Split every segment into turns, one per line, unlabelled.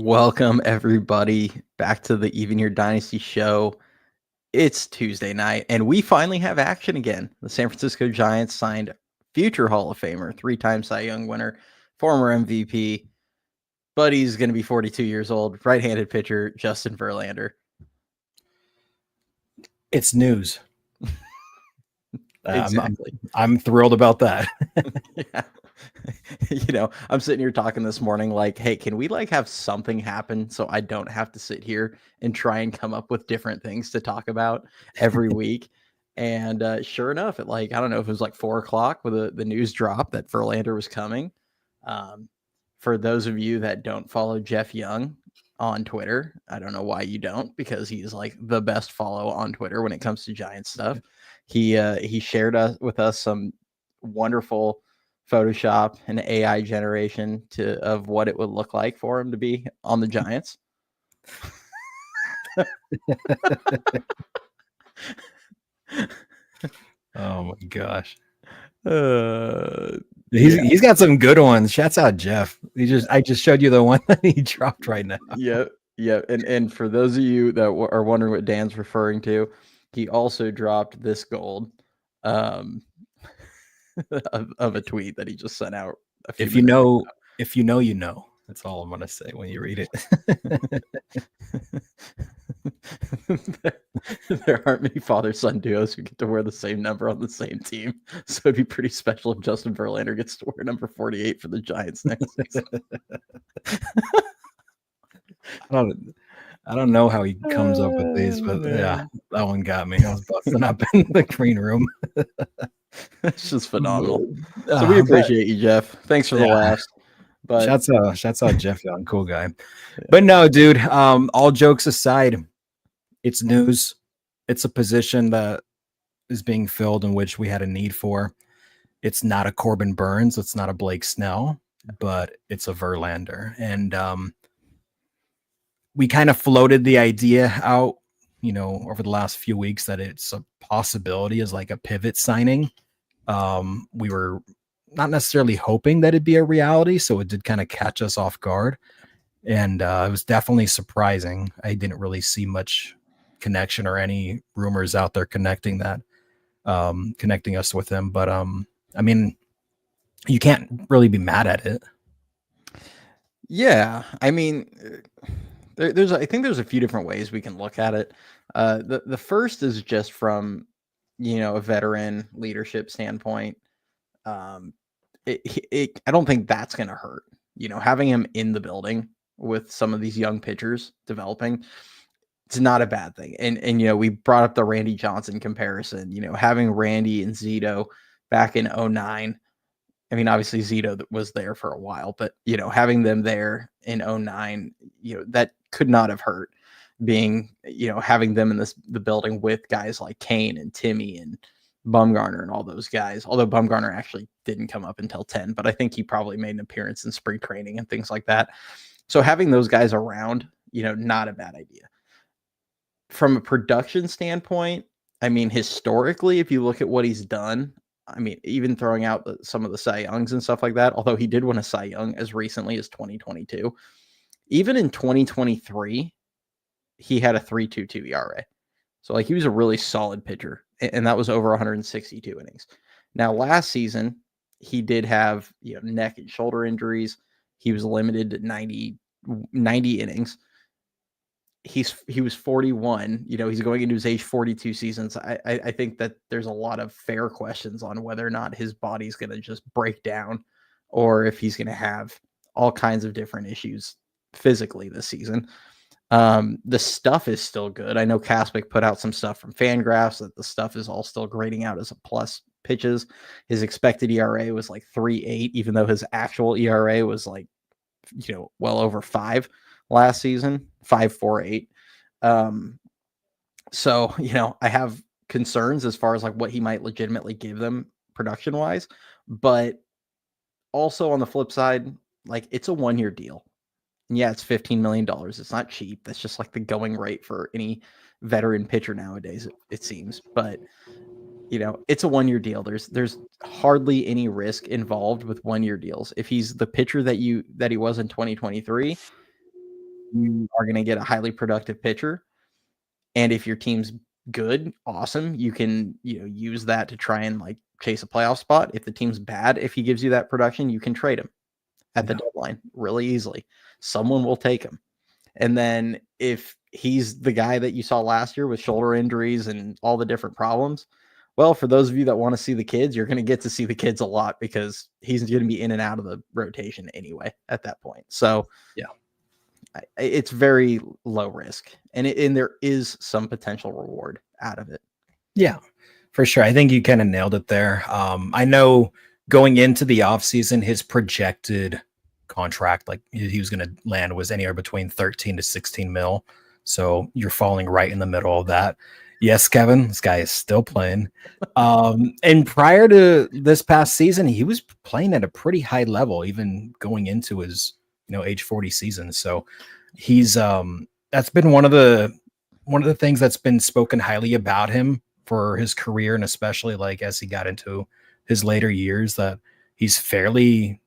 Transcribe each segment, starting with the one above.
Welcome, everybody, back to the Even Your Dynasty show. It's Tuesday night, and we finally have action again. The San Francisco Giants signed future Hall of Famer, three-time Cy Young winner, former MVP, but he's going to be 42 years old, right-handed pitcher, Justin Verlander.
It's news.
Exactly.
I'm thrilled about that.
Yeah. I'm sitting here talking this morning like, hey, can we have something happen so I don't have to sit here and try and come up with different things to talk about every week? And sure enough, I don't know if it was 4:00 with the news drop that Verlander was coming. For those of you that don't follow Jeff Young on Twitter, I don't know why you don't, because he's the best follow on Twitter when it comes to Giants stuff. He shared with us some wonderful Photoshop and AI generation of what it would look like for him to be on the Giants.
Oh my gosh. He's got some good ones. Shouts out Jeff. I just showed you the one that he dropped right now.
Yeah. And for those of you that are wondering what Dan's referring to, he also dropped this gold of a tweet that he just sent out.
If you know, you know. That's all I'm gonna say when you read it.
There aren't many father-son duos who get to wear the same number on the same team, so it'd be pretty special if Justin Verlander gets to wear number 48 for the Giants next season.
I don't know how he comes up with these, but yeah, that one got me. I was busting up in the green room.
It's just phenomenal. So we appreciate you, Jeff. Thanks for the laughs. But
shouts out Jeff Young, cool guy. Yeah. But no, dude, all jokes aside, it's news. It's a position that is being filled in which we had a need for. It's not a Corbin Burns, it's not a Blake Snell, but it's a Verlander. And we kind of floated the idea out, over the last few weeks that it's a possibility as a pivot signing. We were not necessarily hoping that it'd be a reality, so it did kind of catch us off guard. And it was definitely surprising. I didn't really see much connection or any rumors out there connecting us with him. But I mean, you can't really be mad at it.
Yeah, I mean, I think there's a few different ways we can look at it. The first is just from a veteran leadership standpoint. I don't think that's going to hurt. Having him in the building with some of these young pitchers developing, it's not a bad thing. And we brought up the Randy Johnson comparison. Having Randy and Zito back in 2009. I mean, obviously Zito was there for a while, but having them there in 2009, that could not have hurt. Being having them in the building with guys like Kane and Timmy and Bumgarner and all those guys, although Bumgarner actually didn't come up until 10, but I think he probably made an appearance in spring training and things like that. So having those guys around, not a bad idea. From a production standpoint, I mean, historically, if you look at what he's done, I mean, even throwing out some of the Cy Youngs and stuff like that, although he did win a Cy Young as recently as 2022, even in 2023, he had a 3.22 ERA. So he was a really solid pitcher, and that was over 162 innings. Now, last season, he did have neck and shoulder injuries. He was limited to 90 innings. He was 41. He's going into his age 42 seasons. I think that there's a lot of fair questions on whether or not his body's going to just break down, or if he's going to have all kinds of different issues physically this season. The stuff is still good. I know Kaspick put out some stuff from Fangraphs that the stuff is all still grading out as a plus pitches. His expected ERA was 3.8, even though his actual ERA was well over 5 last season, 5.48. So, I have concerns as far as what he might legitimately give them production wise, but also on the flip side, it's a 1-year deal. And yeah, it's $15 million. It's not cheap. That's just the going rate for any veteran pitcher nowadays, it seems. But it's a 1-year deal. There's hardly any risk involved with 1-year deals. If he's the pitcher that he was in 2023, you are going to get a highly productive pitcher. And if your team's good, awesome, you can, use that to try and like chase a playoff spot. If the team's bad, if he gives you that production, you can trade him at the deadline really easily. Someone will take him. And then if he's the guy that you saw last year with shoulder injuries and all the different problems, well, for those of you that want to see the kids, you're going to get to see the kids a lot because he's going to be in and out of the rotation anyway at that point. So it's very low risk, and there is some potential reward out of it.
Yeah, for sure. I think you kind of nailed it there. I know going into the offseason, his projected contract, like he was going to land, was anywhere between 13 to 16 mil. So you're falling right in the middle of that. Yes, Kevin, this guy is still playing. And prior to this past season, he was playing at a pretty high level, even going into his, age 40 season. So he's that's been one of the things that's been spoken highly about him for his career, and especially like as he got into his later years, that he's fairly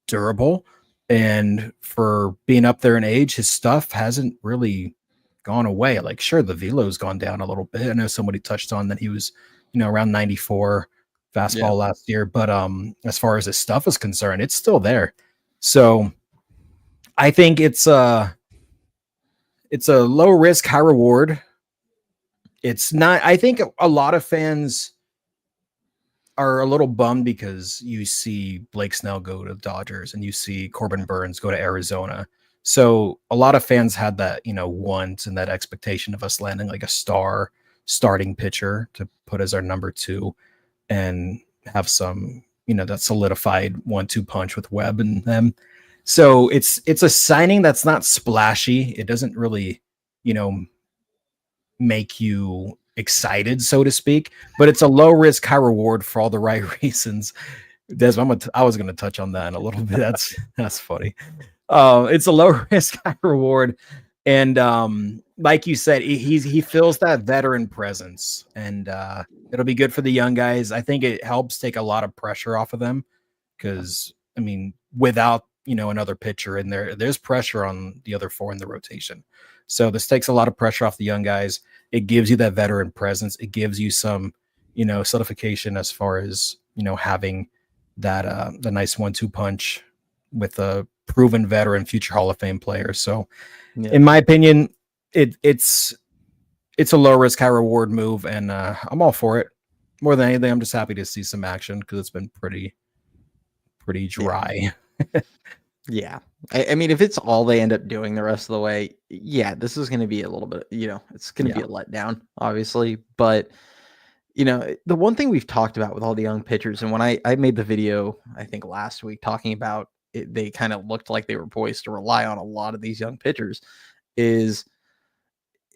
durable. And for being up there in age, his stuff hasn't really gone away. Like, sure, the velo's gone down a little bit. I know somebody touched on that he was, around 94 fastball last year, but as far as his stuff is concerned, it's still there. So I think it's a low risk, high reward. It's not, I think a lot of fans are a little bummed because you see Blake Snell go to the Dodgers and you see Corbin Burns go to Arizona. So a lot of fans had that, want and that expectation of us landing like a star starting pitcher to put as our number 2 and have some, that solidified 1-2 punch with Webb and them. So it's a signing that's not splashy. It doesn't really, make you excited, so to speak, but it's a low risk, high reward for all the right reasons. Des, I was going to touch on that in a little bit. That's funny. It's a low risk, high reward. And like you said, he fills that veteran presence, and it'll be good for the young guys. I think it helps take a lot of pressure off of them because, I mean, without, another pitcher in there's pressure on the other 4 in the rotation. So this takes a lot of pressure off the young guys. It gives you that veteran presence. It gives you some, solidification as far as, having that the nice 1-2 punch with a proven veteran, future Hall of Fame player. So in my opinion, it's a low risk, high reward move, and I'm all for it. More than anything, I'm just happy to see some action because it's been pretty dry.
Yeah. I mean, if it's all they end up doing the rest of the way, this is going to be a little bit, it's going to be a letdown, obviously. But, the one thing we've talked about with all the young pitchers, and when I made the video, I think last week, talking about it, they kind of looked like they were poised to rely on a lot of these young pitchers, is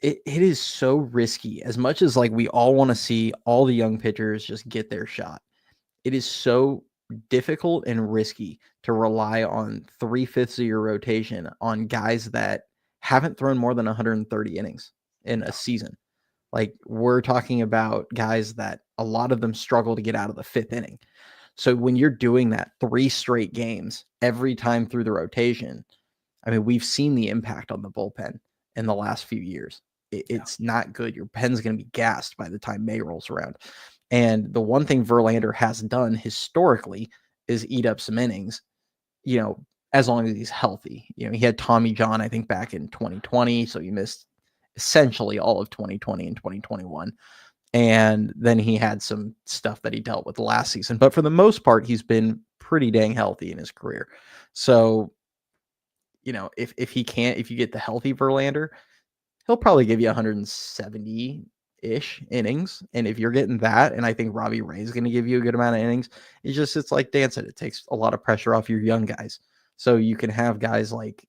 it is so risky. As much as like we all want to see all the young pitchers just get their shot, it is so difficult and risky to rely on 3/5 of your rotation on guys that haven't thrown more than 130 innings in a season. Like, we're talking about guys that a lot of them struggle to get out of the 5th inning. So when you're doing that 3 straight games every time through the rotation, I mean, we've seen the impact on the bullpen in the last few years. It's not good. Your pen's going to be gassed by the time May rolls around. And the one thing Verlander has done historically is eat up some innings, as long as he's healthy. He had Tommy John, I think, back in 2020. So he missed essentially all of 2020 and 2021. And then he had some stuff that he dealt with last season. But for the most part, he's been pretty dang healthy in his career. So, if you get the healthy Verlander, he'll probably give you 170-ish innings. And if you're getting that, and I think Robbie Ray is going to give you a good amount of innings, it's like Dan said, it takes a lot of pressure off your young guys. So you can have guys like,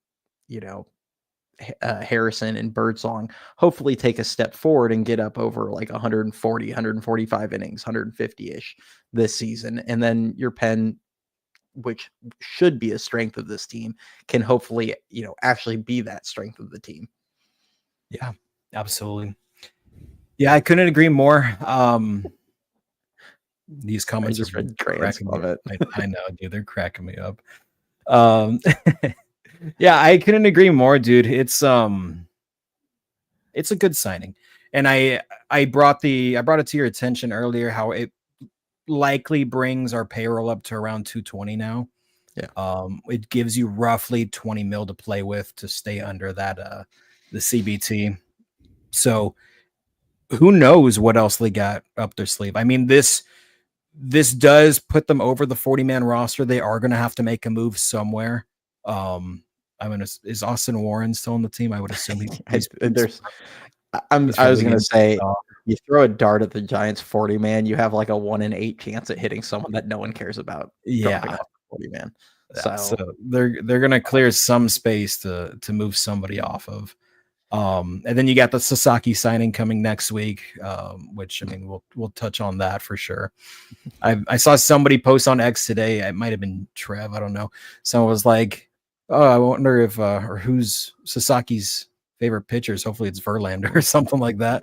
Harrison and Birdsong hopefully take a step forward and get up over like 140, 145 innings, 150-ish this season. And then your pen, which should be a strength of this team, can hopefully, actually be that strength of the team.
Yeah, absolutely. Yeah, I couldn't agree more. These comments
are cracking me up.
I know, dude, they're cracking me up. Yeah, I couldn't agree more, dude. It's a good signing. And I brought it to your attention earlier how it likely brings our payroll up to around 220 now.
Yeah.
It gives you roughly 20 mil to play with to stay under that the CBT. So who knows what else they got up their sleeve. I mean, this does put them over the 40-man roster. They are going to have to make a move somewhere. I mean, is Austin Warren still on the team? I would assume he's
I was
probably
gonna
getting
say,
picked off.
you throw a dart at the Giants 40 man, you have like a 1 in 8 chance at hitting someone that no one cares about dropping
Yeah.
off the 40 man.
Yeah, so
So
they're gonna clear some space to move somebody off of. And then you got the Sasaki signing coming next week, which I mean we'll touch on that for sure. I saw somebody post on X today. It might have been Trev, I don't know. Someone was like, "Oh, I wonder if or who's Sasaki's favorite pitchers. Hopefully it's Verlander or something like that."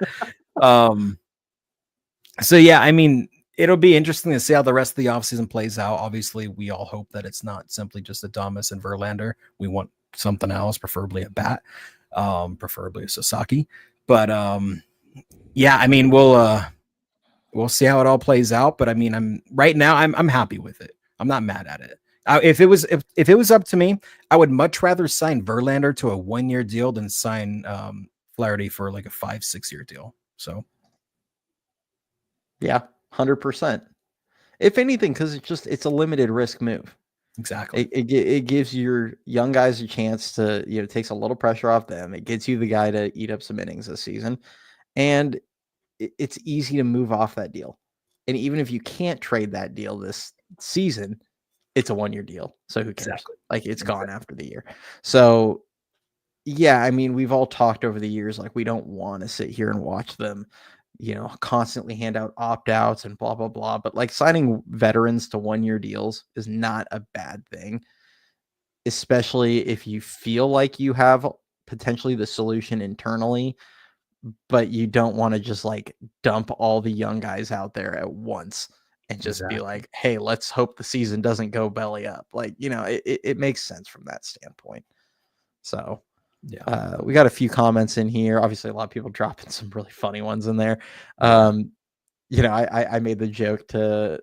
So yeah, I mean, it'll be interesting to see how the rest of the offseason plays out. Obviously, we all hope that it's not simply just Adames and Verlander. We want something else, preferably a bat, preferably a Sasaki. But yeah, I mean, we'll see how it all plays out. But I mean, I'm happy with it. I'm not mad at it. If it was up to me, I would much rather sign Verlander to a 1-year deal than sign Flaherty for like a 5-6 year deal. So
yeah, 100%. If anything, because it's a limited risk move.
exactly.
It gives your young guys a chance to, takes a little pressure off them. It gets you the guy to eat up some innings this season, and it's easy to move off that deal. And even if you can't trade that deal this season, it's a 1-year deal. So who cares?
Exactly.
Like it's gone after the year. So yeah, I mean, we've all talked over the years, like we don't want to sit here and watch them, constantly hand out opt-outs and blah, blah, blah. But like signing veterans to 1-year deals is not a bad thing, especially if you feel like you have potentially the solution internally, but you don't want to just like dump all the young guys out there at once and just be
Exactly.
like, hey, let's hope the season doesn't go belly up. Like, it makes sense from that standpoint. So
Yeah.
we got a few comments in here. Obviously, a lot of people dropping some really funny ones in there.
Yeah.
I made the joke to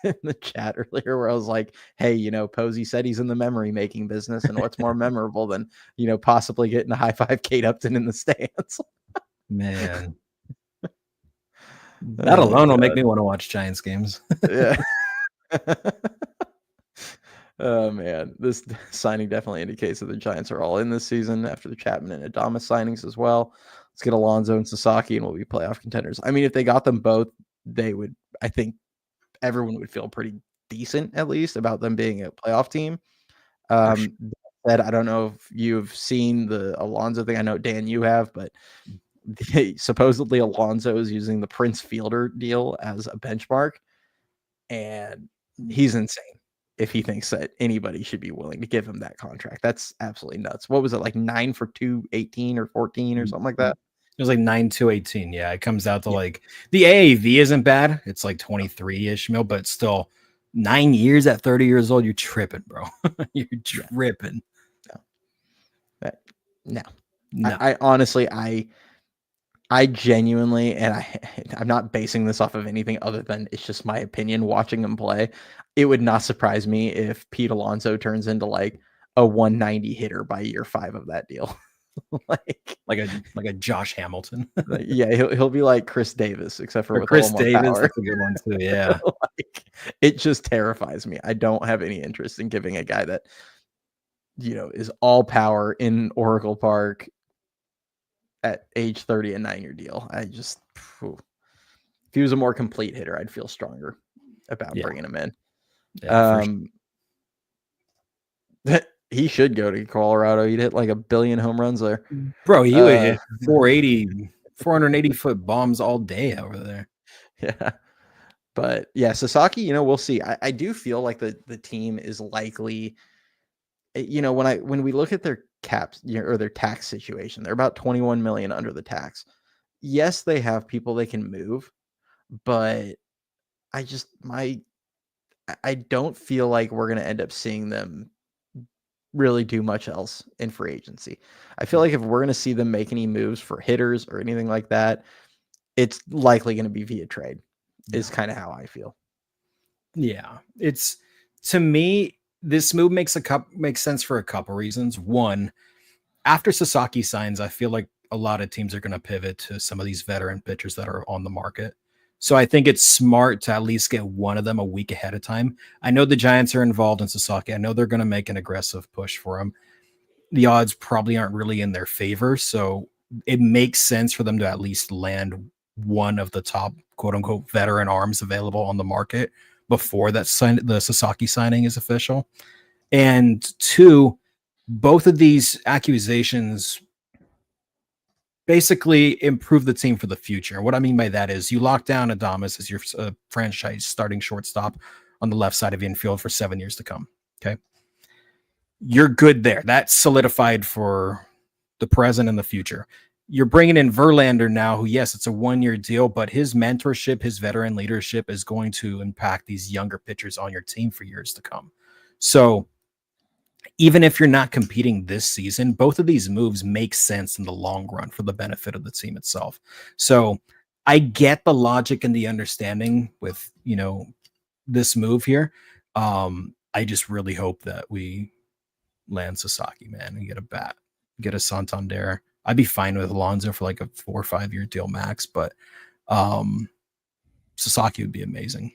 in the chat earlier where I was like, hey, Posey said he's in the memory making business, and what's more memorable than, possibly getting a high five Kate Upton in the stands.
Man. That alone will make me want to watch Giants games.
Yeah. Oh man, this signing definitely indicates that the Giants are all in this season after the Chapman and Adames signings as well. Let's get Alonso and Sasaki, and we'll be playoff contenders. I mean, if they got them both, they would. I think everyone would feel pretty decent, at least, about them being a playoff team.
Sure.
That I don't know if you've seen the Alonso thing. I know Dan, you have, but supposedly Alonso is using the Prince Fielder deal as a benchmark, and he's insane if he thinks that anybody should be willing to give him that contract. That's absolutely nuts. What was it, like 9 for 218 or 14 or something like that?
It was like 9-2-18. Yeah, it comes out to like the AAV isn't bad. It's like 23-ish mil, but still 9 years at 30 years old. You're tripping, bro. You're tripping.
No.
No.
I honestly, I genuinely, and I'm not basing this off of anything other than it's just my opinion watching him play. It would not surprise me if Pete Alonso turns into like a 190 hitter by year 5 of that deal.
like a Josh Hamilton.
Yeah, he'll be like Chris Davis, except for with
Chris
a little
Davis.
more power.
That's a good one too. Yeah.
It just terrifies me. I don't have any interest in giving a guy that is all power in Oracle Park at age 30 a 9-year deal. If he was a more complete hitter, I'd feel stronger about bringing him in.
Yeah,
he should go to Colorado. He'd hit like 1 billion home runs there.
Bro, he would hit 480 foot bombs all day over there.
Yeah. But yeah, Sasaki, we'll see. I do feel like the team is likely, when we look at their caps, or their tax situation, they're about 21 million under the tax. Yes, they have people they can move, but I don't feel like we're going to end up seeing them really do much else in free agency. I feel like if we're going to see them make any moves for hitters or anything like that, it's likely going to be via trade. Is kind of how I feel.
Yeah, it's, to me, this move makes sense for a couple reasons. One, after Sasaki signs, I feel like a lot of teams are going to pivot to some of these veteran pitchers that are on the market. So I think it's smart to at least get one of them a week ahead of time. I know the Giants are involved in Sasaki. I know they're going to make an aggressive push for him. The odds probably aren't really in their favor, so it makes sense for them to at least land one of the top quote unquote veteran arms available on the market before the Sasaki signing is official. And two, both of these accusations basically improve the team for the future. What I mean by that is you lock down Adames as your franchise starting shortstop on the left side of the infield for 7 years to come. Okay. You're good there. That's solidified for the present and the future. You're bringing in Verlander now, who, yes, it's a 1-year deal, but his mentorship, his veteran leadership is going to impact these younger pitchers on your team for years to come. So even if you're not competing this season, both of these moves make sense in the long run for the benefit of the team itself. So I get the logic and the understanding with, this move here. I just really hope that we land Sasaki, man, and get a bat, get a Santander. I'd be fine with Alonso for like a 4 or 5 year deal max, but Sasaki would be amazing.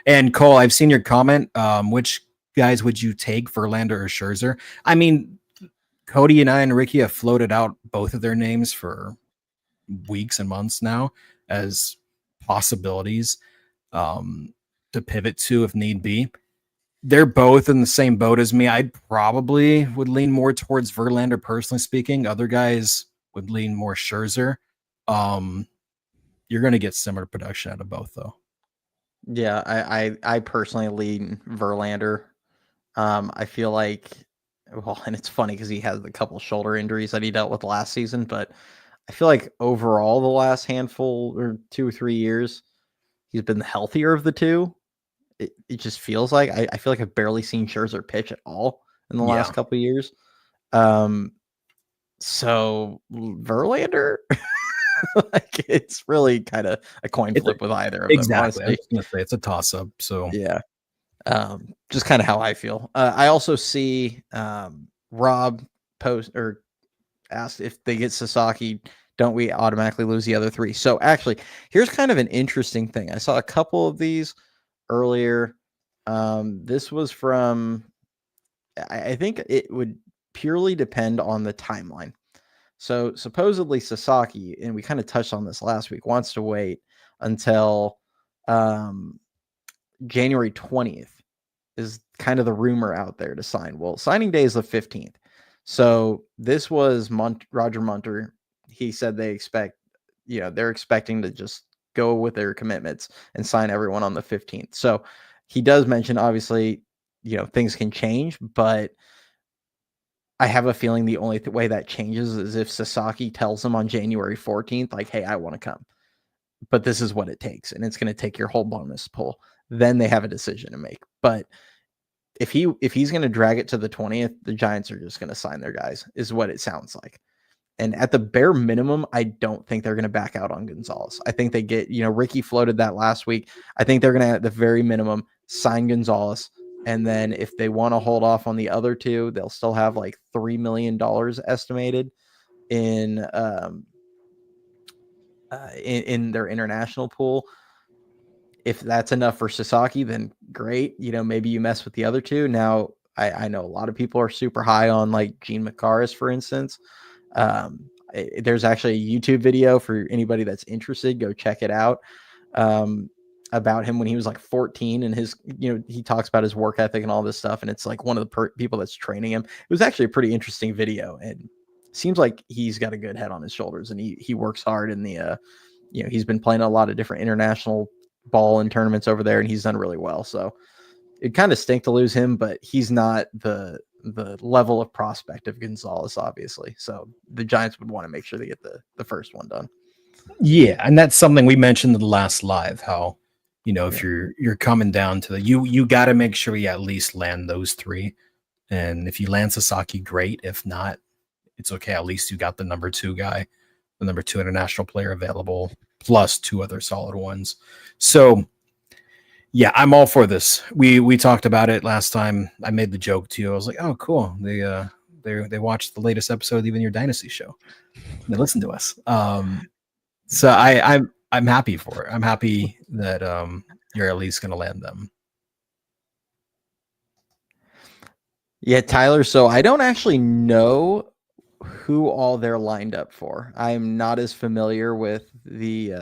And Cole, I've seen your comment. Which guys would you take, Verlander or Scherzer? I mean, Cody and I and Ricky have floated out both of their names for weeks and months now as possibilities to pivot to if need be. They're both in the same boat as me. I probably would lean more towards Verlander, personally speaking. Other guys would lean more Scherzer. You're going to get similar production out of both, though.
Yeah, I personally lean Verlander. I feel like, well, and it's funny because he has a couple shoulder injuries that he dealt with last season, but I feel like overall the last handful or 2 or 3 years, he's been the healthier of the two. It just feels like I feel like I've barely seen Scherzer pitch at all in the last couple of years. So Verlander, like, it's really kind of a coin flip with either of them.
Exactly. I was going to say it's a toss up. So
yeah. Just kind of how I feel. I also see Rob post or asked if they get Sasaki, don't we automatically lose the other 3? So actually, here's kind of an interesting thing. I saw a couple of these earlier. This was from, I think it would purely depend on the timeline. So supposedly Sasaki, and we kind of touched on this last week, wants to wait until January 20th is kind of the rumor out there to sign. Well, signing day is the 15th. So this was Roger Munter. He said they're expecting to just go with their commitments and sign everyone on the 15th. So he does mention, obviously, things can change, but I have a feeling the only way that changes is if Sasaki tells them on January 14th, like, hey, I want to come, but this is what it takes. And it's going to take your whole bonus pool. Then they have a decision to make. But if he's going to drag it to the 20th, the Giants are just going to sign their guys, is what it sounds like. And at the bare minimum, I don't think they're going to back out on Gonzalez. I think they get, Ricky floated that last week. I think they're going to, at the very minimum, sign Gonzalez. And then if they want to hold off on the other two, they'll still have like $3 million estimated in their international pool. If that's enough for Sasaki, then great. Maybe you mess with the other two. Now, I know a lot of people are super high on like Gene McCarris, for instance. There's actually a YouTube video for anybody that's interested. Go check it out. About him when he was like 14 and his, he talks about his work ethic and all this stuff. And it's like one of the people that's training him. It was actually a pretty interesting video, and seems like he's got a good head on his shoulders, and he works hard in the, he's been playing a lot of different international ball and tournaments over there, and he's done really well. So it kind of stink to lose him, but he's not the level of prospect of Gonzalez, obviously. So the Giants would want to make sure they get the first one done.
Yeah, and that's something we mentioned in the last live, how, if you're coming down to you got to make sure you at least land those 3 And if you land Sasaki, great. If not, it's okay. At least you got the number 2 guy, the number 2 international player available, plus 2 other solid ones. So yeah, I'm all for this. We talked about it last time. I made the joke to you. I was like, oh, cool. They watched the latest episode of the Even Your Dynasty show. They listened to us. So I'm happy for it. I'm happy that you're at least going to land them.
Yeah, Tyler. So I don't actually know who all they're lined up for. I'm not as familiar with the,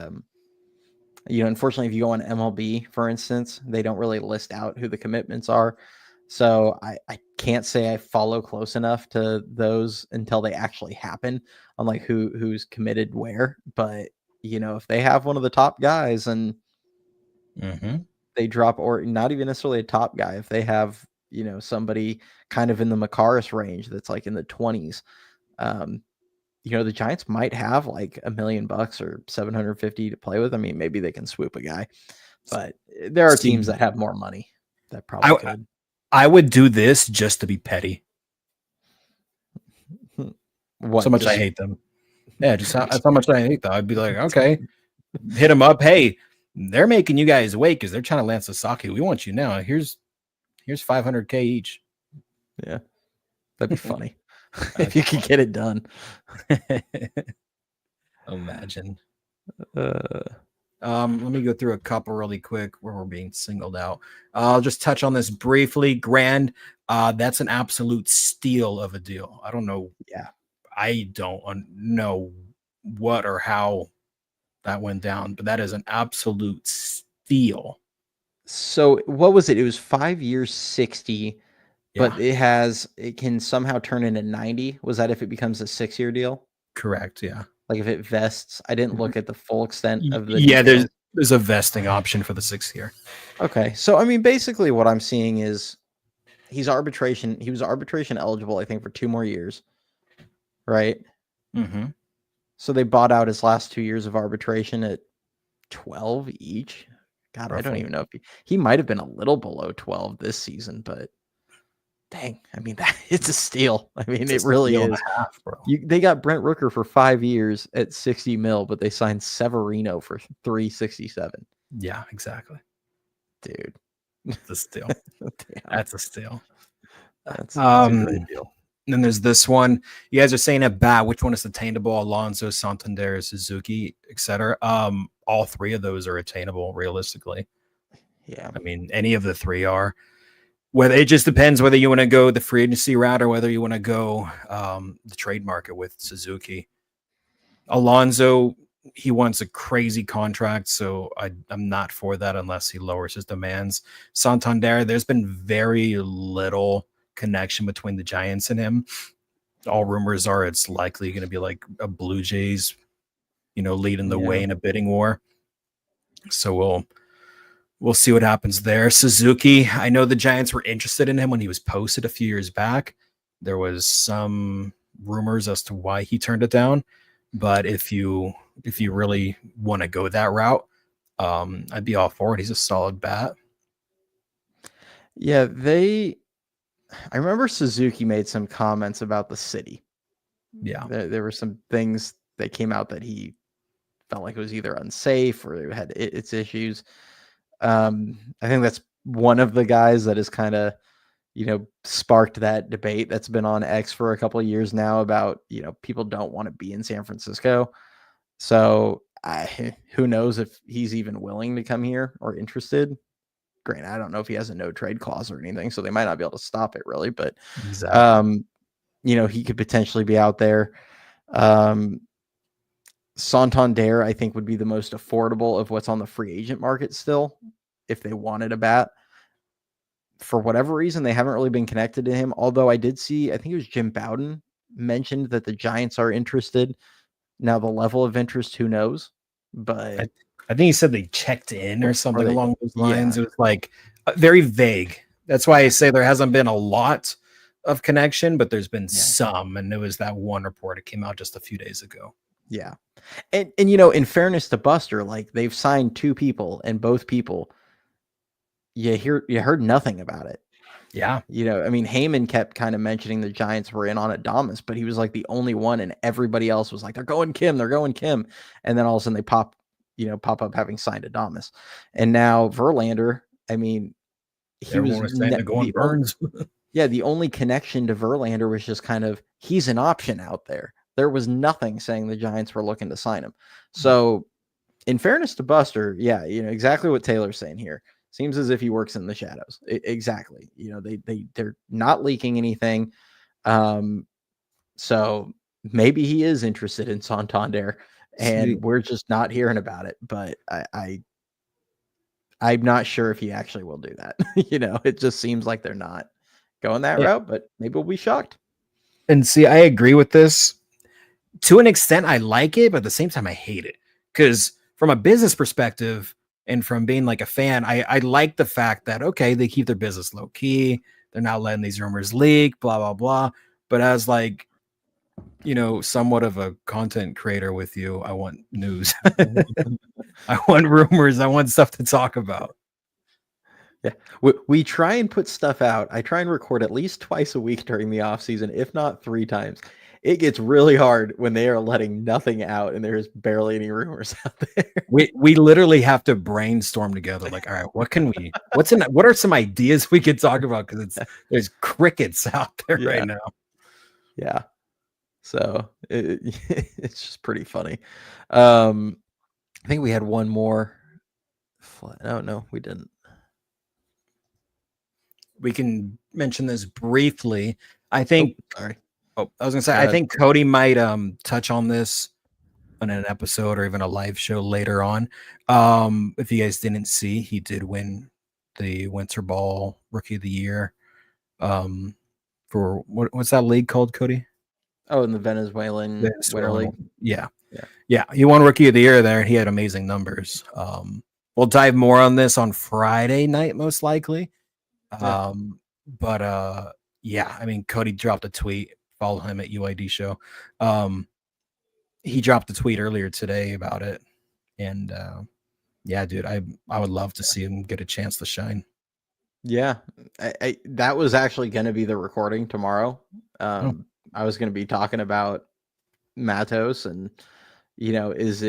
unfortunately, if you go on MLB, for instance, they don't really list out who the commitments are. So I can't say I follow close enough to those until they actually happen on like who's committed where. But, if they have one of the top guys and they drop, or not even necessarily a top guy, if they have, somebody kind of in the Makaris range that's like in the 20s, the Giants might have like $1 million or 750 to play with. I mean, maybe they can swoop a guy, but there are teams that have more money that probably could.
I would do this just to be petty.
What,
so much I hate them. Yeah, just how much I hate them. I'd be like, okay, hit them up. Hey, they're making you guys wait because they're trying to land Sasaki. We want you now. Here's $500K each.
Yeah, that'd be funny if you could get it done.
Imagine. Let me go through a couple really quick where we're being singled out. I'll just touch on this briefly. Grand, that's an absolute steal of a deal. I don't know.
Yeah,
I don't know what or how that went down, but that is an absolute steal.
So what was it? It was 5 years, 60, but it can somehow turn into 90. Was that if it becomes a 6-year deal?
Correct. Yeah.
Like if it vests. I didn't look at the full extent of the
details. There's a vesting option for the 6th year.
Okay. So I mean, basically what I'm seeing is he was arbitration eligible, I think, for 2 more years. Right? So they bought out his last 2 years of arbitration at 12 each. God, roughly. I don't even know if he might have been a little below 12 this season, but dang, I mean, it's a steal. I mean, it really is.
Half, bro.
They got Brent Rooker for 5 years at $60 million, but they signed Severino for $367.
Yeah, exactly.
Dude,
it's a steal. That's a steal.
That's a great deal.
And then there's this one. You guys are saying at bat, which one is attainable? Alonso, Santander, Suzuki, etc. All 3 of those are attainable realistically.
Yeah.
I mean, any of the 3 are. Whether it just depends whether you want to go the free agency route or whether you want to go the trade market with Suzuki. Alonso, he wants a crazy contract, so I'm not for that unless he lowers his demands. Santander, there's been very little connection between the Giants and him. All rumors are it's likely going to be like a Blue Jays, leading the way in a bidding war. So we'll see what happens there. Suzuki, I know the Giants were interested in him when he was posted a few years back. There was some rumors as to why he turned it down, but if you really want to go that route, I'd be all for it. He's a solid bat.
Yeah, I remember Suzuki made some comments about the city.
Yeah.
There were some things that came out that he felt like it was either unsafe or it had its issues. I think that's one of the guys that has kind of, sparked that debate that's been on X for a couple of years now about, people don't want to be in San Francisco. So who knows if he's even willing to come here or interested. Granted, I don't know if he has a no trade clause or anything, so they might not be able to stop it really, but
exactly.
He could potentially be out there. Santander, I think, would be the most affordable of what's on the free agent market still, if they wanted a bat. For whatever reason, they haven't really been connected to him. Although I did see, I think it was Jim Bowden mentioned that the Giants are interested. Now, the level of interest, who knows? But
I think he said they checked in or something along those lines. Yeah. It was like very vague. That's why I say there hasn't been a lot of connection, but there's been some. And it was that one report. It came out just a few days ago.
Yeah. And in fairness to Buster, like they've signed 2 people and both people, you heard nothing about it.
Yeah.
You know, I mean, Heyman kept kind of mentioning the Giants were in on Adames, but he was like the only one, and everybody else was like, they're going Kim. And then all of a sudden they pop up having signed Adames. And now Verlander, I mean, he was
Everyone was saying they're going Burns.
the only connection to Verlander was just kind of, he's an option out there. There was nothing saying the Giants were looking to sign him. So in fairness to Buster, yeah, exactly what Taylor's saying here. Seems as if he works in the shadows. Exactly. They're not leaking anything. So maybe he is interested in Santander, and we're just not hearing about it. But I'm not sure if he actually will do that. It just seems like they're not going that route, but maybe we'll be shocked.
And see, I agree with this. To an extent, I like it, but at the same time, I hate it. Because from a business perspective and from being like a fan, I like the fact that, okay, they keep their business low key. They're not letting these rumors leak, blah, blah, blah. But as like, somewhat of a content creator with you, I want news. I want rumors. I want stuff to talk about.
Yeah, we try and put stuff out. I try and record at least twice a week during the off season, if not 3 times. It gets really hard when they are letting nothing out and there's barely any rumors out there.
We literally have to brainstorm together. Like, all right, what are some ideas we could talk about? Because there's crickets out there right now.
Yeah. So it's just pretty funny. I think we had one more. Oh no, we didn't.
We can mention this briefly. I think.
Sorry.
I was gonna say, I think Cody might touch on this on an episode or even a live show later on. If you guys didn't see, he did win the Winter Ball Rookie of the Year. For what's that league called, Cody?
Oh, in the Venezuelan Winter League.
Yeah. He won Rookie of the Year there. He had amazing numbers. We'll dive more on this on Friday night, most likely. I mean, Cody dropped a tweet. Follow him at UID Show. He dropped a tweet earlier today about it, and dude, I would love to see him get a chance to shine.
Yeah, that was actually going to be the recording tomorrow. I was going to be talking about Matos, and is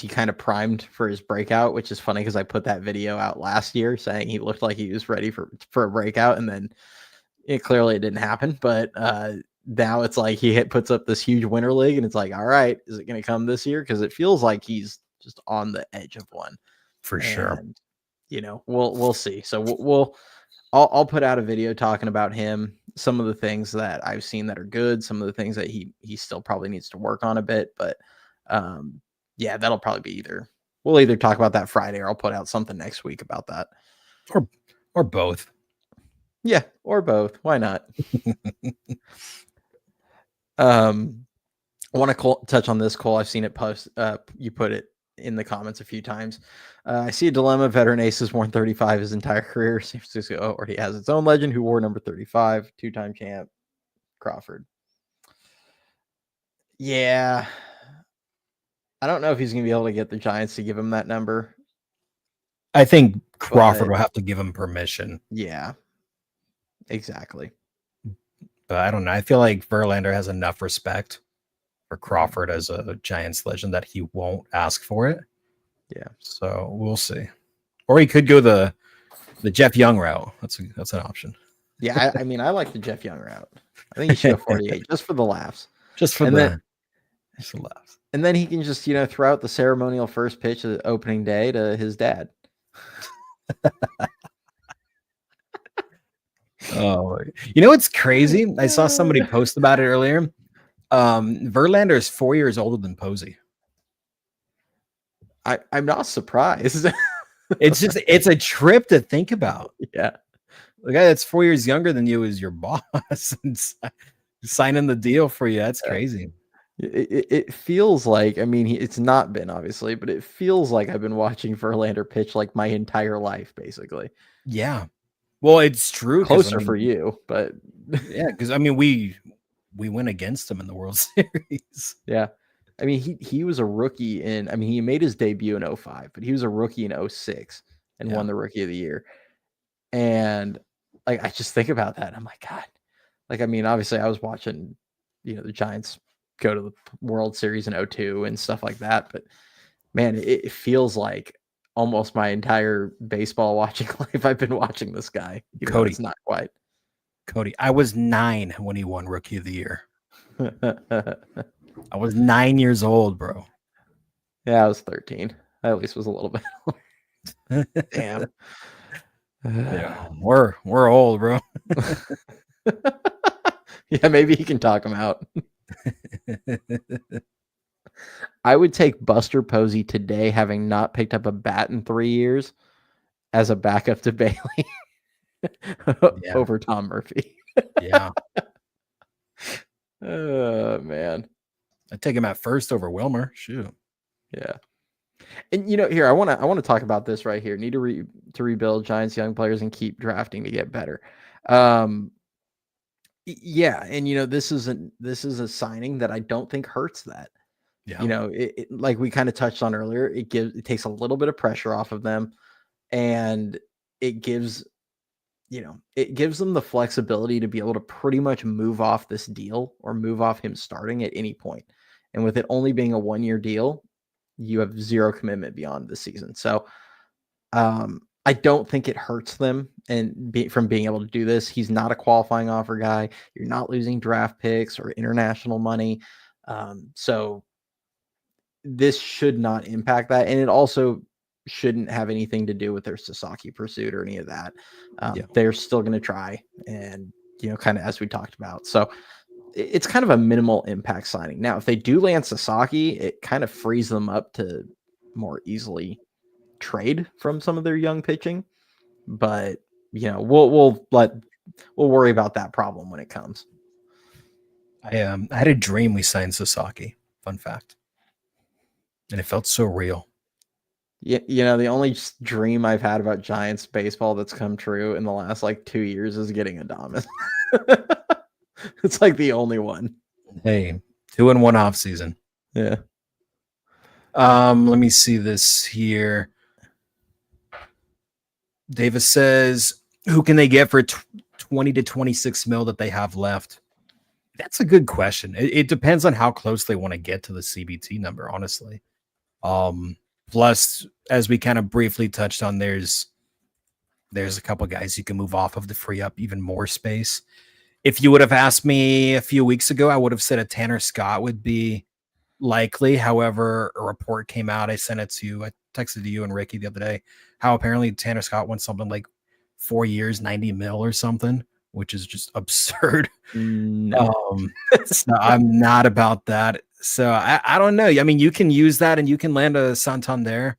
he kind of primed for his breakout? Which is funny because I put that video out last year saying he looked like he was ready for a breakout, and then it didn't happen. But now it's like he puts up this huge winter league, and it's like, all right, is it going to come this year? Because it feels like he's just on the edge of one
for sure.
We'll see. So I'll put out a video talking about him, some of the things that I've seen that are good, some of the things that he still probably needs to work on a bit. But that'll probably be we'll either talk about that Friday or I'll put out something next week about that,
or both.
Yeah, or both. Why not? I want to touch on this, Cole. I've seen it post. You put it in the comments a few times. I see a dilemma. Veteran ace has worn 35 his entire career. San Francisco already has its own legend who wore number 35, 2-time champ, Crawford. Yeah. I don't know if he's going to be able to get the Giants to give him that number.
I think Crawford will have to give him permission.
Yeah, exactly.
But I don't know. I feel like Verlander has enough respect for Crawford as a Giants legend that he won't ask for it.
Yeah.
So we'll see. Or he could go the Jeff Young route. That's an option.
Yeah, I mean, I like the Jeff Young route. I think he should go 48 just for the laughs.
Just for the laughs.
And then he can just, throw out the ceremonial first pitch of opening day to his dad.
Oh, what's crazy? I saw somebody post about it earlier. Verlander is 4 years older than Posey.
I'm not surprised.
It's a trip to think about.
Yeah.
The guy that's 4 years younger than you is your boss and signing the deal for you. That's crazy.
It feels like, I mean, it's not been obviously, but it feels like I've been watching Verlander pitch like my entire life, basically.
Yeah. Well, it's true.
Closer for you, but
yeah, because I mean, we went against him in the World Series.
Yeah. I mean, he was a rookie he made his debut in 2005, but he was a rookie in 2006 and won the Rookie of the Year. And like, I just think about that. I'm like, God, like, I mean, obviously I was watching, the Giants go to the World Series in 02 and stuff like that. But man, it feels like almost my entire baseball watching life I've been watching this guy.
Cody.
It's not quite.
Cody, I was 9 when he won Rookie of the Year. I was 9 years old, bro.
Yeah, I was 13. I at least was a little bit older. Damn.
Yeah, we're old, bro.
Yeah, maybe he can talk him out. I would take Buster Posey today, having not picked up a bat in 3 years, as a backup to Bailey over Tom Murphy.
Yeah.
Oh, man.
I'd take him at first over Wilmer. Shoot.
Yeah. And here I want to talk about this right here. Need to rebuild Giants young players and keep drafting to get better. Yeah, and this is a signing that I don't think hurts that.
Yeah.
It like we kind of touched on earlier, it takes a little bit of pressure off of them, and it gives them the flexibility to be able to pretty much move off this deal or move off him starting at any point. And with it only being a 1-year deal, you have zero commitment beyond the season. So I don't think it hurts them from being able to do this. He's not a qualifying offer guy. You're not losing draft picks or international money. So this should not impact that. And it also shouldn't have anything to do with their Sasaki pursuit or any of that. They're still going to try, and kind of as we talked about. So it's kind of a minimal impact signing. Now, if they do land Sasaki, it kind of frees them up to more easily trade from some of their young pitching. But we'll worry about that problem when it comes.
I had a dream we signed Sasaki. Fun fact, and it felt so real.
Yeah, the only dream I've had about Giants baseball that's come true in the last 2 years is getting Adames. It's like the only one.
Hey, 2 in 1 offseason.
Yeah.
Let me see this here. Davis says, who can they get for 20 to 26 mil that they have left? That's a good question. It depends on how close they want to get to the CBT number, honestly. Plus, as we kind of briefly touched on, there's a couple guys you can move off of to free up even more space. If you would have asked me a few weeks ago, I would have said a Tanner Scott would be likely. However, a report came out. I sent it to you. I texted to you and Ricky the other day how apparently Tanner Scott went something like 4 years, 90 mil or something, which is just absurd.
No.
So I'm not about that. So I don't know. I mean, you can use that and you can land a Santander,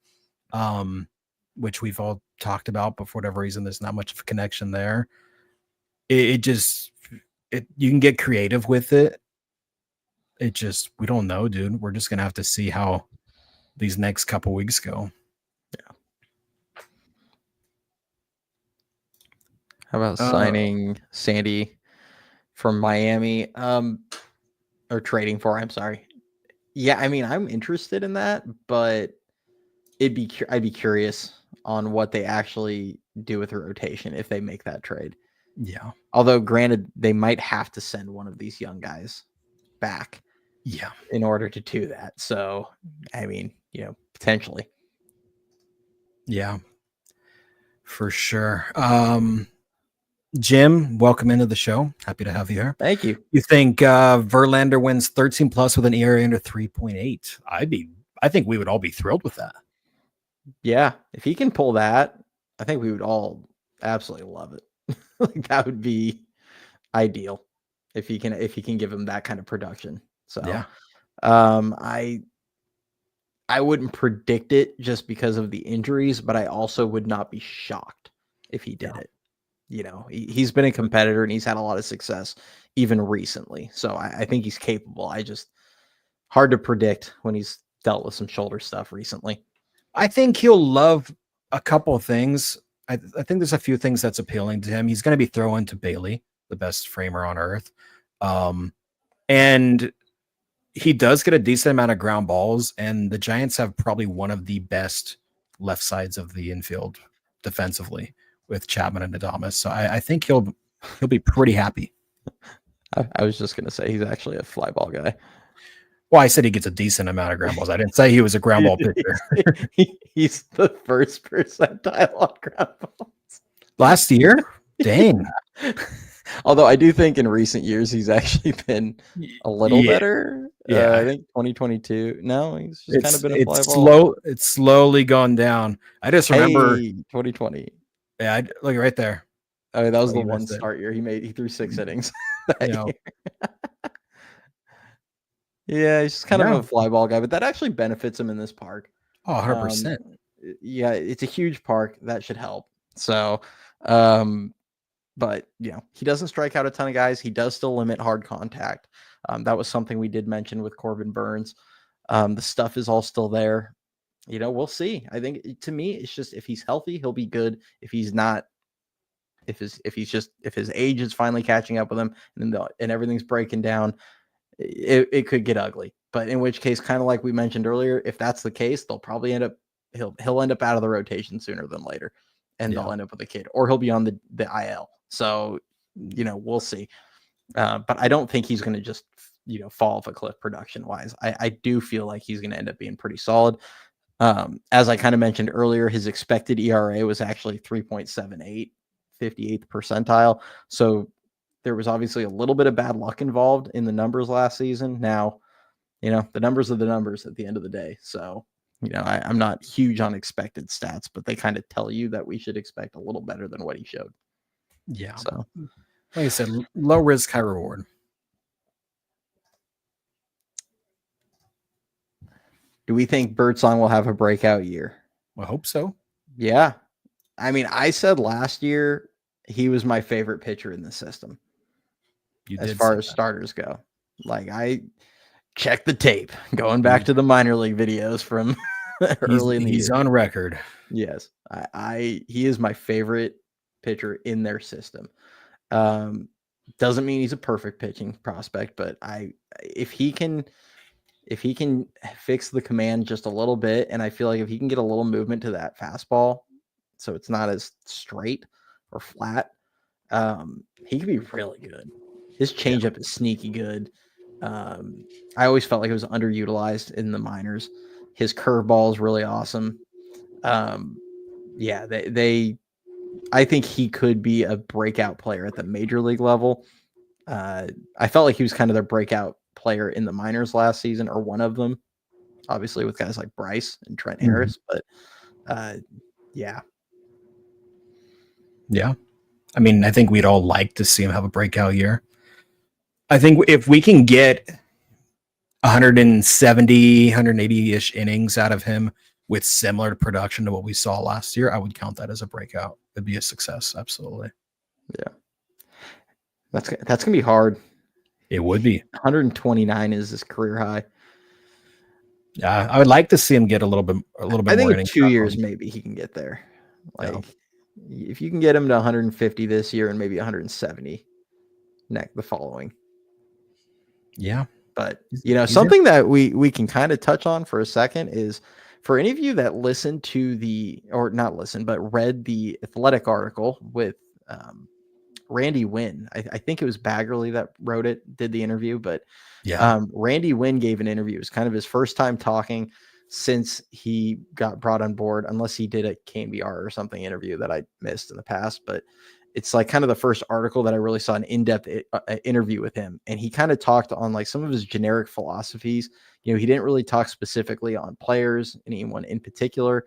which we've all talked about, but for whatever reason, there's not much of a connection there. You can get creative with it. We don't know, dude. We're just going to have to see how these next couple weeks go.
Yeah. How about signing Sandy from Miami? Or trading for, I'm sorry. Yeah, I mean, I'm interested in that, but I'd be curious on what they actually do with the rotation if they make that trade.
Yeah.
Although, granted, they might have to send one of these young guys back.
Yeah.
In order to do that. So, I mean, potentially.
Yeah. For sure. Jim, welcome into the show. Happy to have you here.
Thank you.
You think Verlander wins 13 plus with an ERA under 3.8? I think we would all be thrilled with that.
Yeah. If he can pull that, I think we would all absolutely love it. That would be ideal if he can give him that kind of production. So
yeah.
I wouldn't predict it just because of the injuries, but I also would not be shocked if he did it. He's been a competitor and he's had a lot of success even recently. So I think he's capable. Hard to predict when he's dealt with some shoulder stuff recently.
I think he'll love a couple of things. I think there's a few things that's appealing to him. He's going to be throwing to Bailey, the best framer on earth. And he does get a decent amount of ground balls, and the Giants have probably one of the best left sides of the infield defensively with Chapman and Adames. So I think he'll be pretty happy.
I was just gonna say he's actually a fly ball guy.
Well, I said he gets a decent amount of ground balls. I didn't say he was a ground ball pitcher.
He's the first percentile on ground balls.
Last year? Dang.
Although I do think in recent years he's actually been a little better.
Yeah,
I think 2022. No, he's just kind of been a fly ball.
Slow. It's slowly gone down. I just remember
2020.
Yeah, look right there.
Oh, that was the one start year. He threw 6 innings that year. Yeah, he's just kind of a fly ball guy, but that actually benefits him in this park.
Oh, 100%.
Yeah, it's a huge park. That should help. So, but he doesn't strike out a ton of guys. He does still limit hard contact. That was something we did mention with Corbin Burns. The stuff is all still there. We'll see. I think to me, it's just if he's healthy, he'll be good. If he's not, if his age is finally catching up with him, and everything's breaking down, it could get ugly. But in which case, kind of like we mentioned earlier, if that's the case, they'll probably he'll end up out of the rotation sooner than later, and they'll end up with a kid, or he'll be on the IL. So we'll see. But I don't think he's going to just fall off a cliff production wise. I do feel like he's going to end up being pretty solid. As I kind of mentioned earlier, his expected ERA was actually 3.78, 58th percentile. So there was obviously a little bit of bad luck involved in the numbers last season. Now, the numbers are the numbers at the end of the day. So, I'm not huge on expected stats, but they kind of tell you that we should expect a little better than what he showed.
Yeah.
So,
like I said, low risk, high reward.
Do we think Birdsong will have a breakout year?
I hope so.
Yeah. I mean, I said last year he was my favorite pitcher in the system. As far as starters go. Like, I checked the tape going back to the minor league videos from early in the year.
He's on record.
Yes. He is my favorite pitcher in their system. Doesn't mean he's a perfect pitching prospect, but if he can fix the command just a little bit, and I feel like if he can get a little movement to that fastball so it's not as straight or flat, he could be really good. His changeup is sneaky good. I always felt like it was underutilized in the minors. His curveball is really awesome. I think he could be a breakout player at the major league level. I felt like he was kind of their breakout player in the minors last season, or one of them, obviously with guys like Bryce and Trent Harris. But yeah.
I mean, I think we'd all like to see him have a breakout year. I think if we can get 170, 180-ish innings out of him with similar production to what we saw last year, I would count that as a breakout. It'd be a success. Absolutely.
Yeah. That's going to be hard.
It would be.
129 is his career high.
Yeah, I would like to see him get a little bit
I
more.
think in 2 years, maybe he can get there. If you can get him to 150 this year and maybe 170 the following.
Yeah.
But, something that we can kind of touch on for a second is, for any of you that listened to read the Athletic article with Randy Wynn. I think it was Baggerly that did the interview, but Randy Wynn gave an interview. It was kind of his first time talking since he got brought on board, unless he did a KNBR or something interview that I missed in the past. But it's like kind of the first article that I really saw an in-depth interview with him. And he kind of talked on like some of his generic philosophies. He didn't really talk specifically on players, anyone in particular.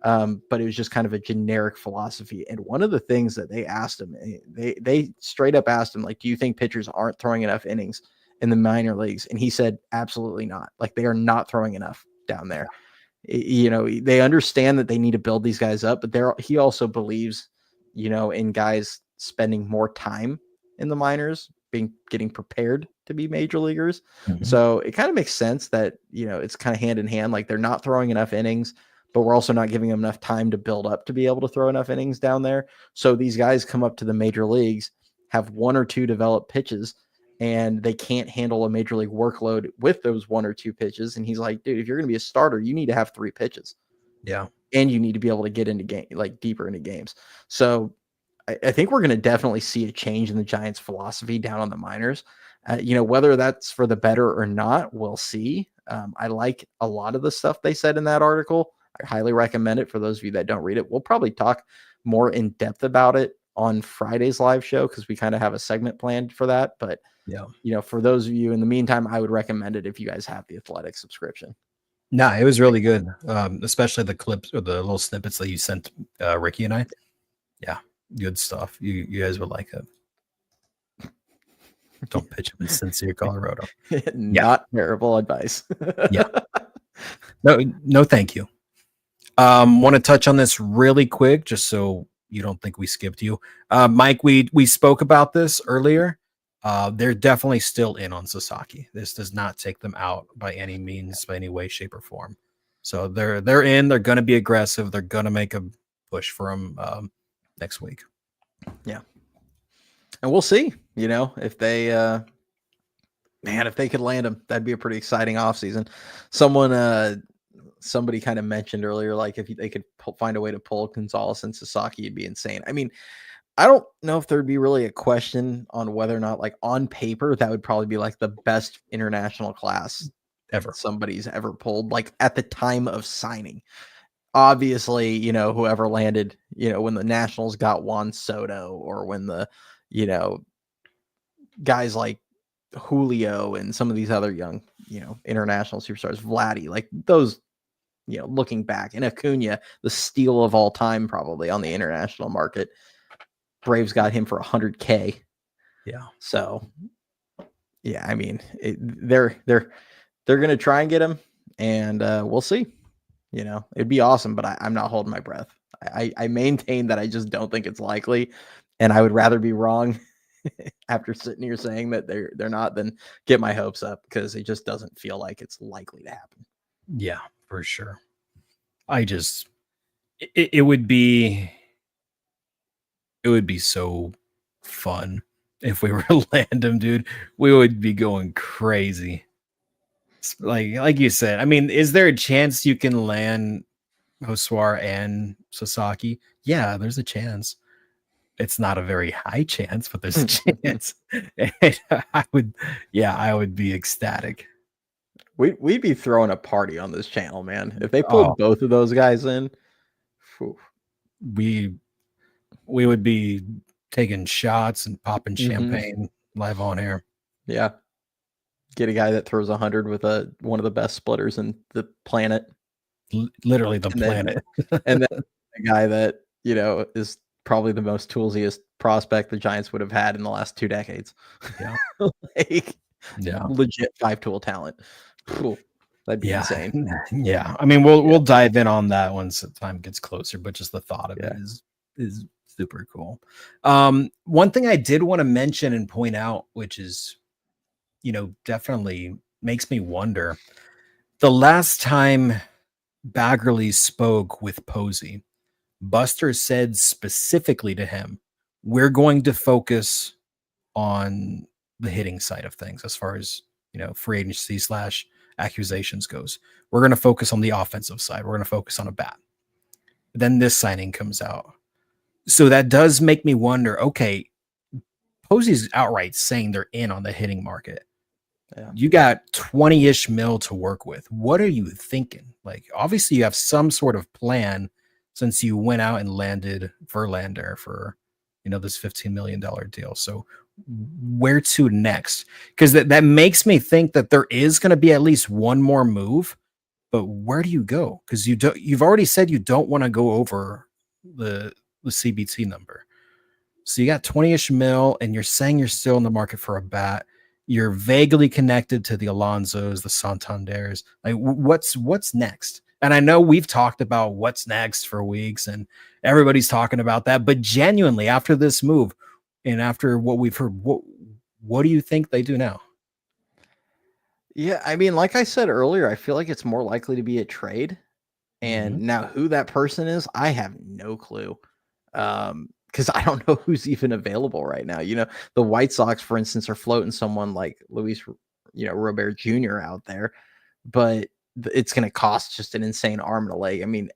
But it was just kind of a generic philosophy. And one of the things that they asked him, they straight up asked him, like, do you think pitchers aren't throwing enough innings in the minor leagues? And he said, absolutely not. Like, they are not throwing enough down there. They understand that they need to build these guys up, but he also believes, in guys spending more time in the minors, getting prepared to be major leaguers. Mm-hmm. So it kind of makes sense that, it's kind of hand in hand. Like, they're not throwing enough innings, but we're also not giving them enough time to build up to be able to throw enough innings down there. So these guys come up to the major leagues, have 1 or 2 developed pitches, and they can't handle a major league workload with those 1 or 2 pitches. And he's like, dude, if you're going to be a starter, you need to have 3 pitches.
Yeah.
and you need to be able to get into deeper into games. So I think we're going to definitely see a change in the Giants' philosophy down on the minors. Whether that's for the better or not, we'll see. I like a lot of the stuff they said in that article. I highly recommend it for those of you that don't read it. We'll probably talk more in depth about it on Friday's live show because we kind of have a segment planned for that. But, for those of you in the meantime, I would recommend it if you guys have the Athletic subscription.
No, it was really good, especially the clips or the little snippets that you sent Ricky and I. Yeah, good stuff. You guys would like it. Don't pitch him in Sincere, Colorado.
Not terrible advice.
Yeah. No, thank you. Want to touch on this really quick, just so you don't think we skipped you. Mike, we spoke about this earlier. They're definitely still in on Sasaki. This does not take them out by any means, by any way, shape, or form. So they're in. They're going to be aggressive. They're going to make a push for him next week.
Yeah, and we'll see. If they, if they could land him, that'd be a pretty exciting offseason. Somebody kind of mentioned earlier, like if they could find a way to pull Gonzalez and Sasaki, it'd be insane. I mean, I don't know if there'd be really a question on whether or not, like on paper, that would probably be like the best international class
ever
somebody's ever pulled, like at the time of signing. Obviously, whoever landed, when the Nationals got Juan Soto, or when the, guys like Julio and some of these other young, international superstars, Vladdy, like those, looking back, and Acuna, the steal of all time, probably on the international market. Braves got him for $100K.
Yeah.
So, yeah, I mean, they're going to try and get him, and we'll see. It'd be awesome, but I'm not holding my breath. I maintain that I just don't think it's likely, and I would rather be wrong after sitting here saying that they're not than get my hopes up, because it just doesn't feel like it's likely to happen.
Yeah, for sure. It would be so fun if we were to land him, dude. We would be going crazy. Like you said, I mean, is there a chance you can land Hoswar and Sasaki? Yeah, there's a chance. It's not a very high chance, but there's a chance. And I would be ecstatic.
We'd be throwing a party on this channel, man. If they pulled both of those guys in,
we would be taking shots and popping champagne live on air.
Yeah. Get a guy that throws 100 with one of the best splitters in the planet.
Literally the planet.
And then a guy that, is probably the most toolsiest prospect the Giants would have had in the last 2 decades.
Yeah.
Legit 5-tool talent. That'd be insane.
Yeah. I mean, we'll dive in on that once the time gets closer, but just the thought of it is super cool. One thing I did want to mention and point out, which is, definitely makes me wonder, the last time Baggerly spoke with Posey, Buster said specifically to him, we're going to focus on the hitting side of things as far as, free agency / accusations goes. We're going to focus on the offensive side. We're going to focus on a bat. Then this signing comes out. So that does make me wonder, okay, Posey's outright saying they're in on the hitting market. Yeah. You got 20-ish mil to work with. What are you thinking? Like, obviously you have some sort of plan since you went out and landed Verlander for, this $15 million deal. So where to next? Because that makes me think that there is going to be at least one more move, but where do you go? Because you've already said you don't want to go over the CBT number. So you got 20-ish mil, and you're saying you're still in the market for a bat. You're vaguely connected to the Alonsos, the Santanders. Like, what's next? And I know we've talked about what's next for weeks, and everybody's talking about that. But genuinely, after this move, and after what we've heard, what do you think they do now?
Yeah, I mean, like I said earlier, I feel like it's more likely to be a trade. And now who that person is, I have no clue. Because I don't know who's even available right now. The White Sox, for instance, are floating someone like Luis, Robert Jr. out there. But it's going to cost just an insane arm and a leg. I mean,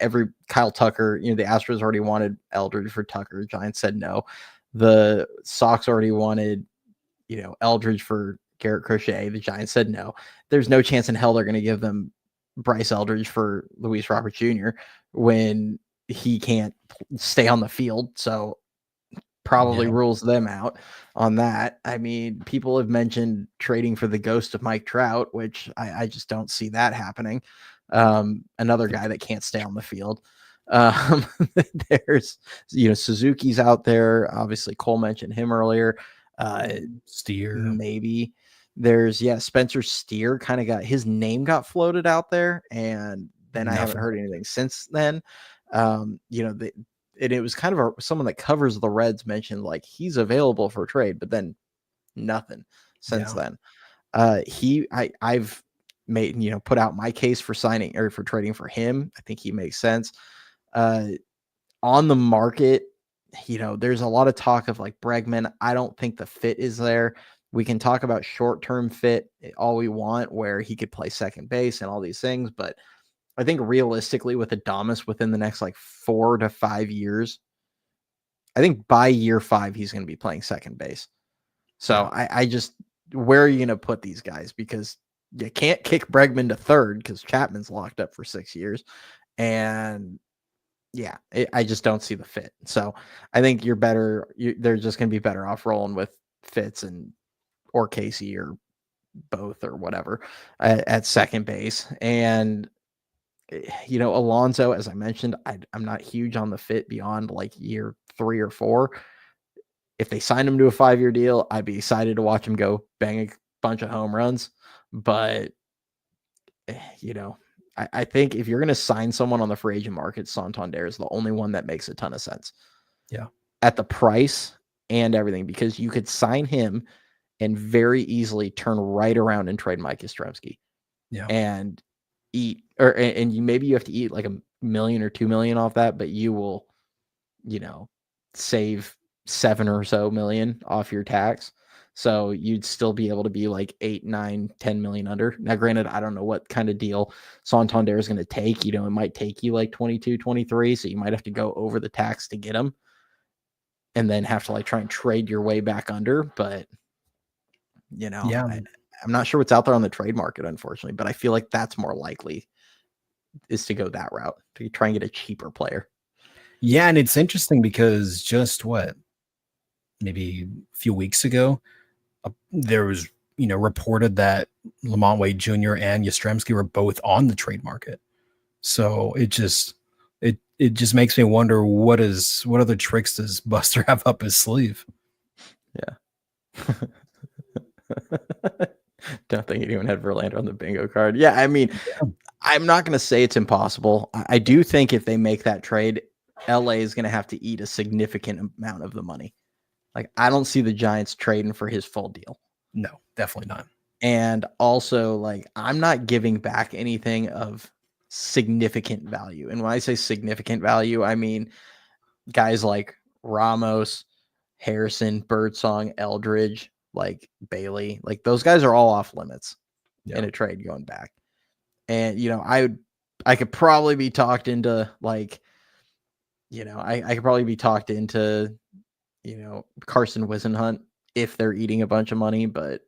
Kyle Tucker, the Astros already wanted Eldridge for Tucker. Giants said no. The Sox already wanted, Eldridge for Garrett Crochet. The Giants said no. There's no chance in hell they're going to give them Bryce Eldridge for Luis Robert Jr. when he can't stay on the field. So probably rules them out on that. I mean, people have mentioned trading for the ghost of Mike Trout, which I just don't see that happening. Another guy that can't stay on the field. There's, Suzuki's out there. Obviously, Cole mentioned him earlier.
Steer,
maybe. There's Spencer Steer got his name got floated out there, and then I haven't heard anything since then. It was kind of someone that covers the Reds mentioned like he's available for trade, but then nothing since then. I've made, put out my case for signing or for trading for him. I think he makes sense. On the market, there's a lot of talk of like Bregman. I don't think the fit is there. We can talk about short-term fit all we want, where he could play second base and all these things, but I think realistically with Adames within the next like 4 to 5 years, I think by year 5, he's going to be playing second base. So I just, where are you going to put these guys? Because you can't kick Bregman to third because Chapman's locked up for 6 years. And I just don't see the fit. So I think they're just going to be better off rolling with Fitz or Casey or both or whatever at second base. And Alonso, as I mentioned, I'm not huge on the fit beyond like year 3 or 4. If they signed him to a 5-year deal, I'd be excited to watch him go bang a bunch of home runs. But, I think if you're going to sign someone on the free agent market, Santander is the only one that makes a ton of sense.
Yeah.
At the price and everything, because you could sign him and very easily turn right around and trade Mike Yastrzemski.
Yeah.
And maybe you have to eat like $1 million or $2 million off that, but you will, save $7 or so million off your tax. So you'd still be able to be like 8, 9, 10 million under. Now, granted, I don't know what kind of deal Santander is going to take. It might take you like 22, 23. So you might have to go over the tax to get him and then have to like try and trade your way back under. But, I'm not sure what's out there on the trade market, unfortunately, but I feel like that's more likely is to go that route to try and get a cheaper player.
Yeah. And it's interesting because just maybe a few weeks ago, there was, reported that Lamont Wade Jr. and Yastrzemski were both on the trade market. So it just makes me wonder what other tricks does Buster have up his sleeve?
Yeah. Don't think anyone had Verlander on the bingo card. Yeah, I mean, I'm not going to say it's impossible. I do think if they make that trade, LA is going to have to eat a significant amount of the money. Like, I don't see the Giants trading for his full deal.
No, definitely not.
And also, like, I'm not giving back anything of significant value. And when I say significant value, I mean guys like Ramos, Harrison, Birdsong, Eldridge, like Bailey, like those guys are all off limits in a trade going back. And, I could probably be talked into like, I could probably be talked into, Carson Whisenhunt if they're eating a bunch of money, but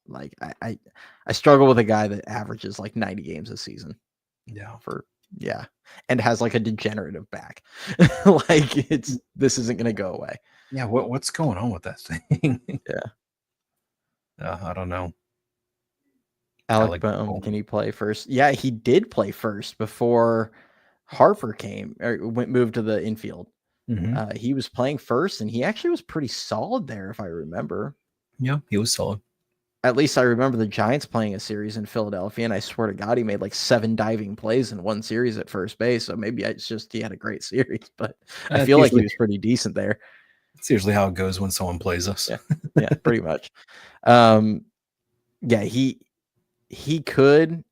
like I struggle with a guy that averages like 90 games a season. And has like a degenerative back. Like this isn't going to go away.
Yeah. What's going on with that thing?
Yeah.
I don't know.
Alec Boehm, can he play first? Yeah, he did play first before Harper moved to the infield.
Mm-hmm.
He was playing first, and he actually was pretty solid there, if I remember.
Yeah, he was solid.
At least I remember the Giants playing a series in Philadelphia, and I swear to God, he made like 7 diving plays in one series at first base. So maybe it's just he had a great series, but I feel like he was pretty decent there.
It's usually how it goes when someone plays us.
Yeah, pretty much. Yeah, he could.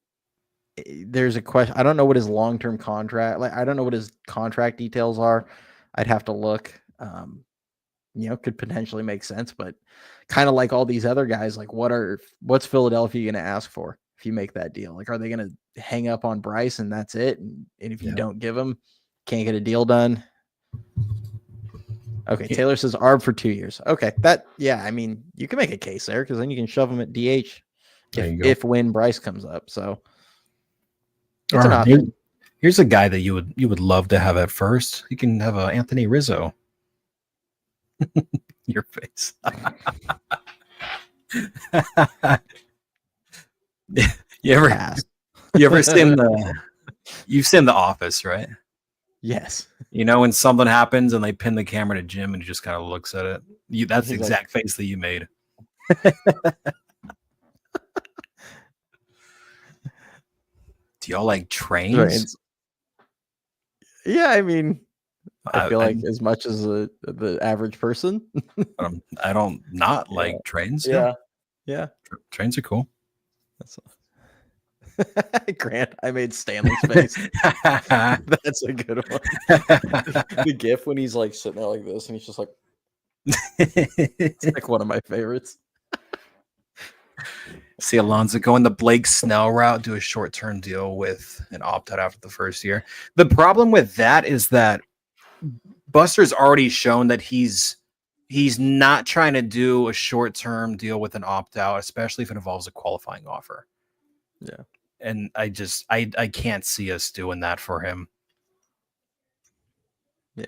There's a question. I don't know what his long-term contract. Like, I don't know what his contract details are. I'd have to look. Could potentially make sense, but kind of like all these other guys, like what's Philadelphia going to ask for if you make that deal? Like, are they going to hang up on Bryce and that's it? And if you don't give him, can't get a deal done. Okay, Taylor says ARB for 2 years. Okay, I mean, you can make a case there because then you can shove him at DH when Bryce comes up. So it's an option.
Here's a guy that you would love to have at first. You can have Anthony Rizzo. Your face. you ever seen you've seen The Office, right?
Yes.
You know, when something happens and they pin the camera to Jim and he just kind of looks at it. That's the exact face that you made. Do y'all like trains?
Yeah, I mean, I feel like as much as the average person.
I don't not like trains.
Yeah.
Trains are cool.
Grant, I made Stanley's face. That's a good one. The gif when he's like sitting there like this and he's just like, it's like one of my favorites.
See Alonso going the Blake Snell route, do a short-term deal with an opt-out after the first year. The problem with that is that Buster's already shown that he's not trying to do a short-term deal with an opt-out, especially if it involves a qualifying offer.
Yeah.
And I can't see us doing that for him.
Yeah.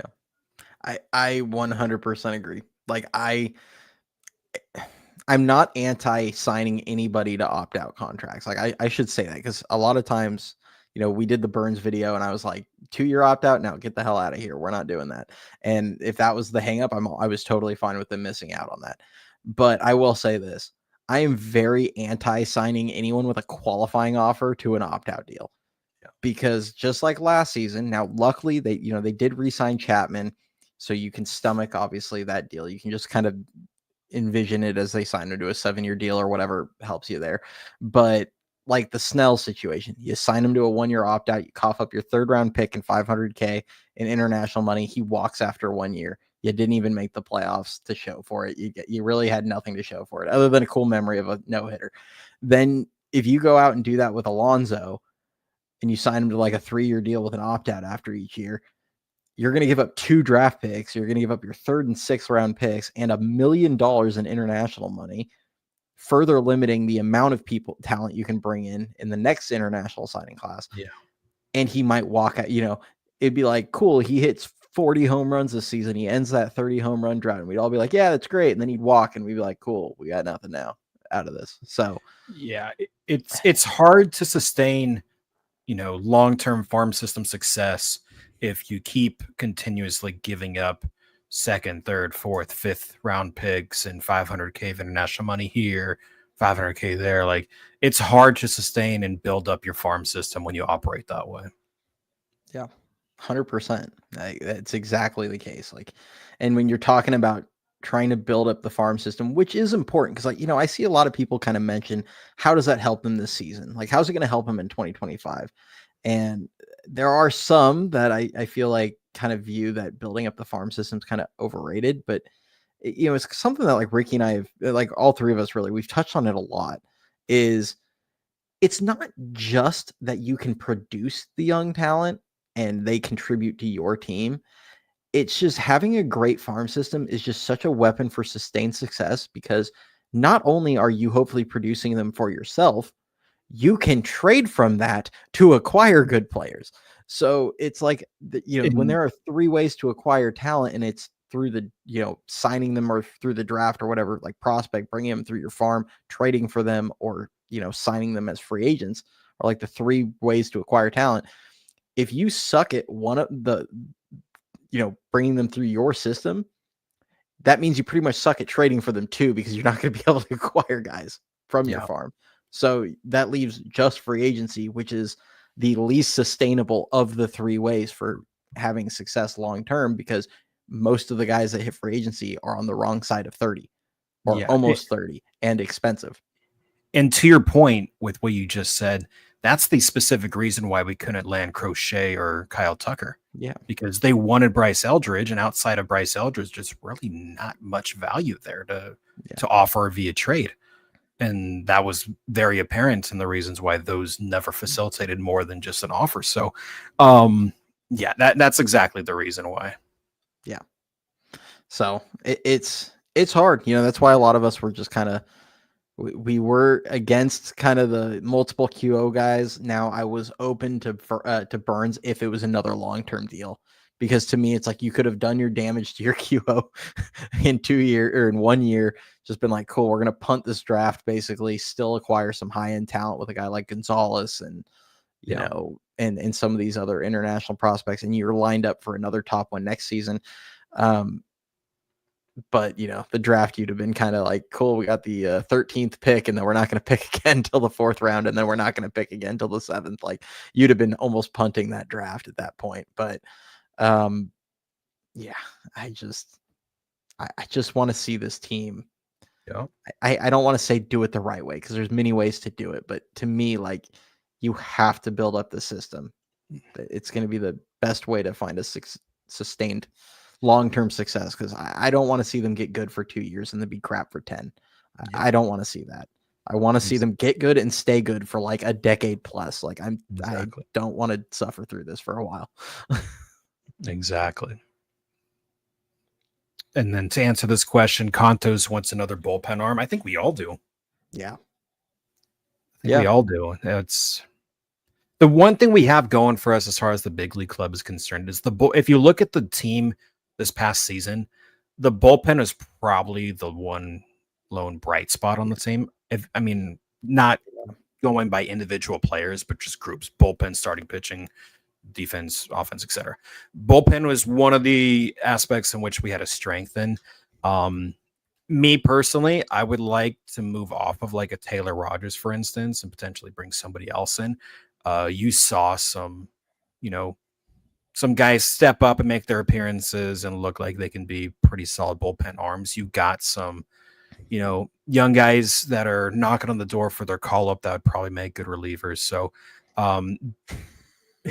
I 100% agree. Like I'm not anti-signing anybody to opt-out contracts. Like I should say that because a lot of times, we did the Burns video and I was like, 2-year opt-out, now get the hell out of here. We're not doing that. And if that was the hang-up, I was totally fine with them missing out on that. But I will say this. I am very anti-signing anyone with a qualifying offer to an opt-out deal. Yeah. Because just like last season, now luckily they did re-sign Chapman, so you can stomach obviously that deal. You can just kind of envision it as they sign him to a 7-year deal or whatever helps you there. But like the Snell situation, you sign him to a 1-year opt-out, you cough up your 3rd round pick and $500K in international money. He walks after 1 year. You didn't even make the playoffs to show for it. You really had nothing to show for it other than a cool memory of a no-hitter. Then if you go out and do that with Alonso and you sign him to like a 3-year deal with an opt-out after each year, you're going to give up 2 draft picks. You're going to give up your 3rd and 6th round picks and $1 million in international money, further limiting the amount of talent you can bring in the next international signing class.
Yeah.
And he might walk out, it'd be like, cool. He hits 40 home runs this season. He ends that 30 home run drought. And we'd all be like, yeah, that's great. And then he'd walk and we'd be like, cool, we got nothing now out of this. So
yeah, it's hard to sustain, long-term farm system success if you keep continuously giving up 2nd, 3rd, 4th, 5th round picks and $500K of international money here, $500K there. Like, it's hard to sustain and build up your farm system when you operate that way.
Yeah, 100%. That's exactly the case. Like, and when you're talking about trying to build up the farm system, which is important because, like, I see a lot of people kind of mention, how does that help them this season? Like, how's it going to help them in 2025? And there are some that I feel like kind of view that building up the farm system is kind of overrated, but it's something that like Ricky and I have, like all three of us really, we've touched on it a lot. Is it's not just that you can produce the young talent and they contribute to your team. It's just having a great farm system is just such a weapon for sustained success because not only are you hopefully producing them for yourself, you can trade from that to acquire good players. So it's like, when there are 3 ways to acquire talent and it's through the, signing them or through the draft or whatever, like prospect, bringing them through your farm, trading for them, or, signing them as free agents are like the 3 ways to acquire talent. If you suck at one of the, bringing them through your system, that means you pretty much suck at trading for them too, because you're not going to be able to acquire guys from your farm. So that leaves just free agency, which is the least sustainable of the 3 ways for having success long-term, because most of the guys that hit free agency are on the wrong side of 30 or almost 30 and expensive.
And to your point with what you just said, that's the specific reason why we couldn't land Crochet or Kyle Tucker.
Yeah.
Because they wanted Bryce Eldridge, and outside of Bryce Eldridge, just really not much value there to offer via trade. And that was very apparent in the reasons why those never facilitated more than just an offer. So, yeah, that's exactly the reason why.
Yeah. So it's hard. That's why a lot of us were just kind of, we were against kind of the multiple QO guys. Now I was open to Burns if it was another long-term deal, because to me, it's like you could have done your damage to your QO in 2 years or in 1 year, just been like, cool, we're going to punt this draft, basically still acquire some high-end talent with a guy like Gonzalez and, and some of these other international prospects. And you're lined up for another top one next season. But the draft, you'd have been kind of like, cool, we got the 13th pick, and then we're not going to pick again till the 4th round, and then we're not going to pick again till the 7th. Like, you'd have been almost punting that draft at that point. But yeah, I just want to see this team.
Yeah.
I don't want to say do it the right way, because there's many ways to do it, but to me, like, you have to build up the system. It's going to be the best way to find a sustained long-term success, because I don't want to see them get good for 2 years and then be crap for 10. I don't want to see that. I want to see them get good and stay good for like a decade plus. Like, I don't want to suffer through this for a while.
Exactly. And then to answer this question, Contos wants another bullpen arm. I think we all do.
Yeah.
We all do. It's the one thing we have going for us as far as the big league club is concerned is if you look at the team this past season, the bullpen is probably the one lone bright spot on the team. Not going by individual players, but just groups, bullpen, starting pitching, defense, offense, etc. Bullpen was one of the aspects in which we had a strength in. Me personally, I would like to move off of like a Taylor Rogers, for instance, and potentially bring somebody else in. You saw some guys step up and make their appearances and look like they can be pretty solid bullpen arms. You got some, young guys that are knocking on the door for their call up that would probably make good relievers. So,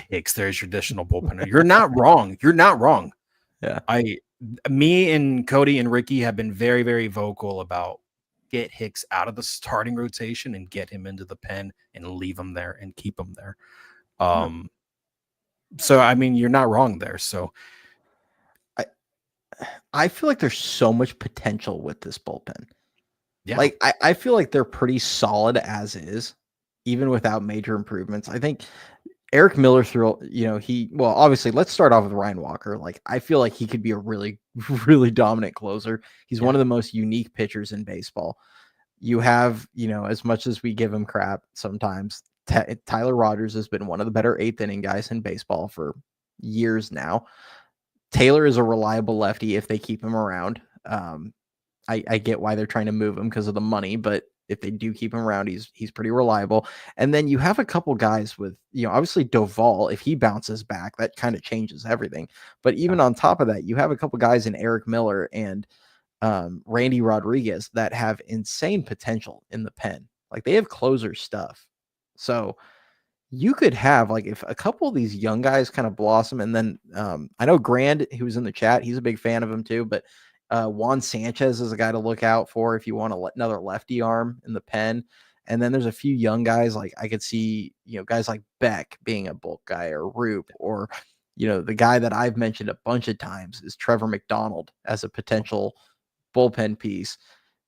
Hicks, there's your additional bullpen. You're not wrong.
Yeah.
Me and Cody and Ricky have been very, very vocal about get Hicks out of the starting rotation and get him into the pen and leave him there and keep him there. So, you're not wrong there. So
I feel like there's so much potential with this bullpen.
Yeah.
Like, I feel like they're pretty solid as is, even without major improvements. I think Eric Miller obviously, let's start off with Ryan Walker. Like, I feel like he could be a really, really dominant closer. He's one of the most unique pitchers in baseball. You have, as much as we give him crap sometimes, Tyler Rogers has been one of the better 8th inning guys in baseball for years now. Taylor is a reliable lefty if they keep him around. I get why they're trying to move him because of the money, but if they do keep him around, he's pretty reliable. And then you have a couple guys with, obviously Doval, if he bounces back, that kind of changes everything. But even on top of that, you have a couple guys in Eric Miller and Randy Rodriguez that have insane potential in the pen. Like, they have closer stuff. So you could have, like, if a couple of these young guys kind of blossom, and then I know Grand, who was in the chat, he's a big fan of him too, but Juan Sanchez is a guy to look out for if you want another lefty arm in the pen. And then there's a few young guys, like I could see, guys like Beck being a bulk guy, or Roop, or, the guy that I've mentioned a bunch of times is Trevor McDonald as a potential bullpen piece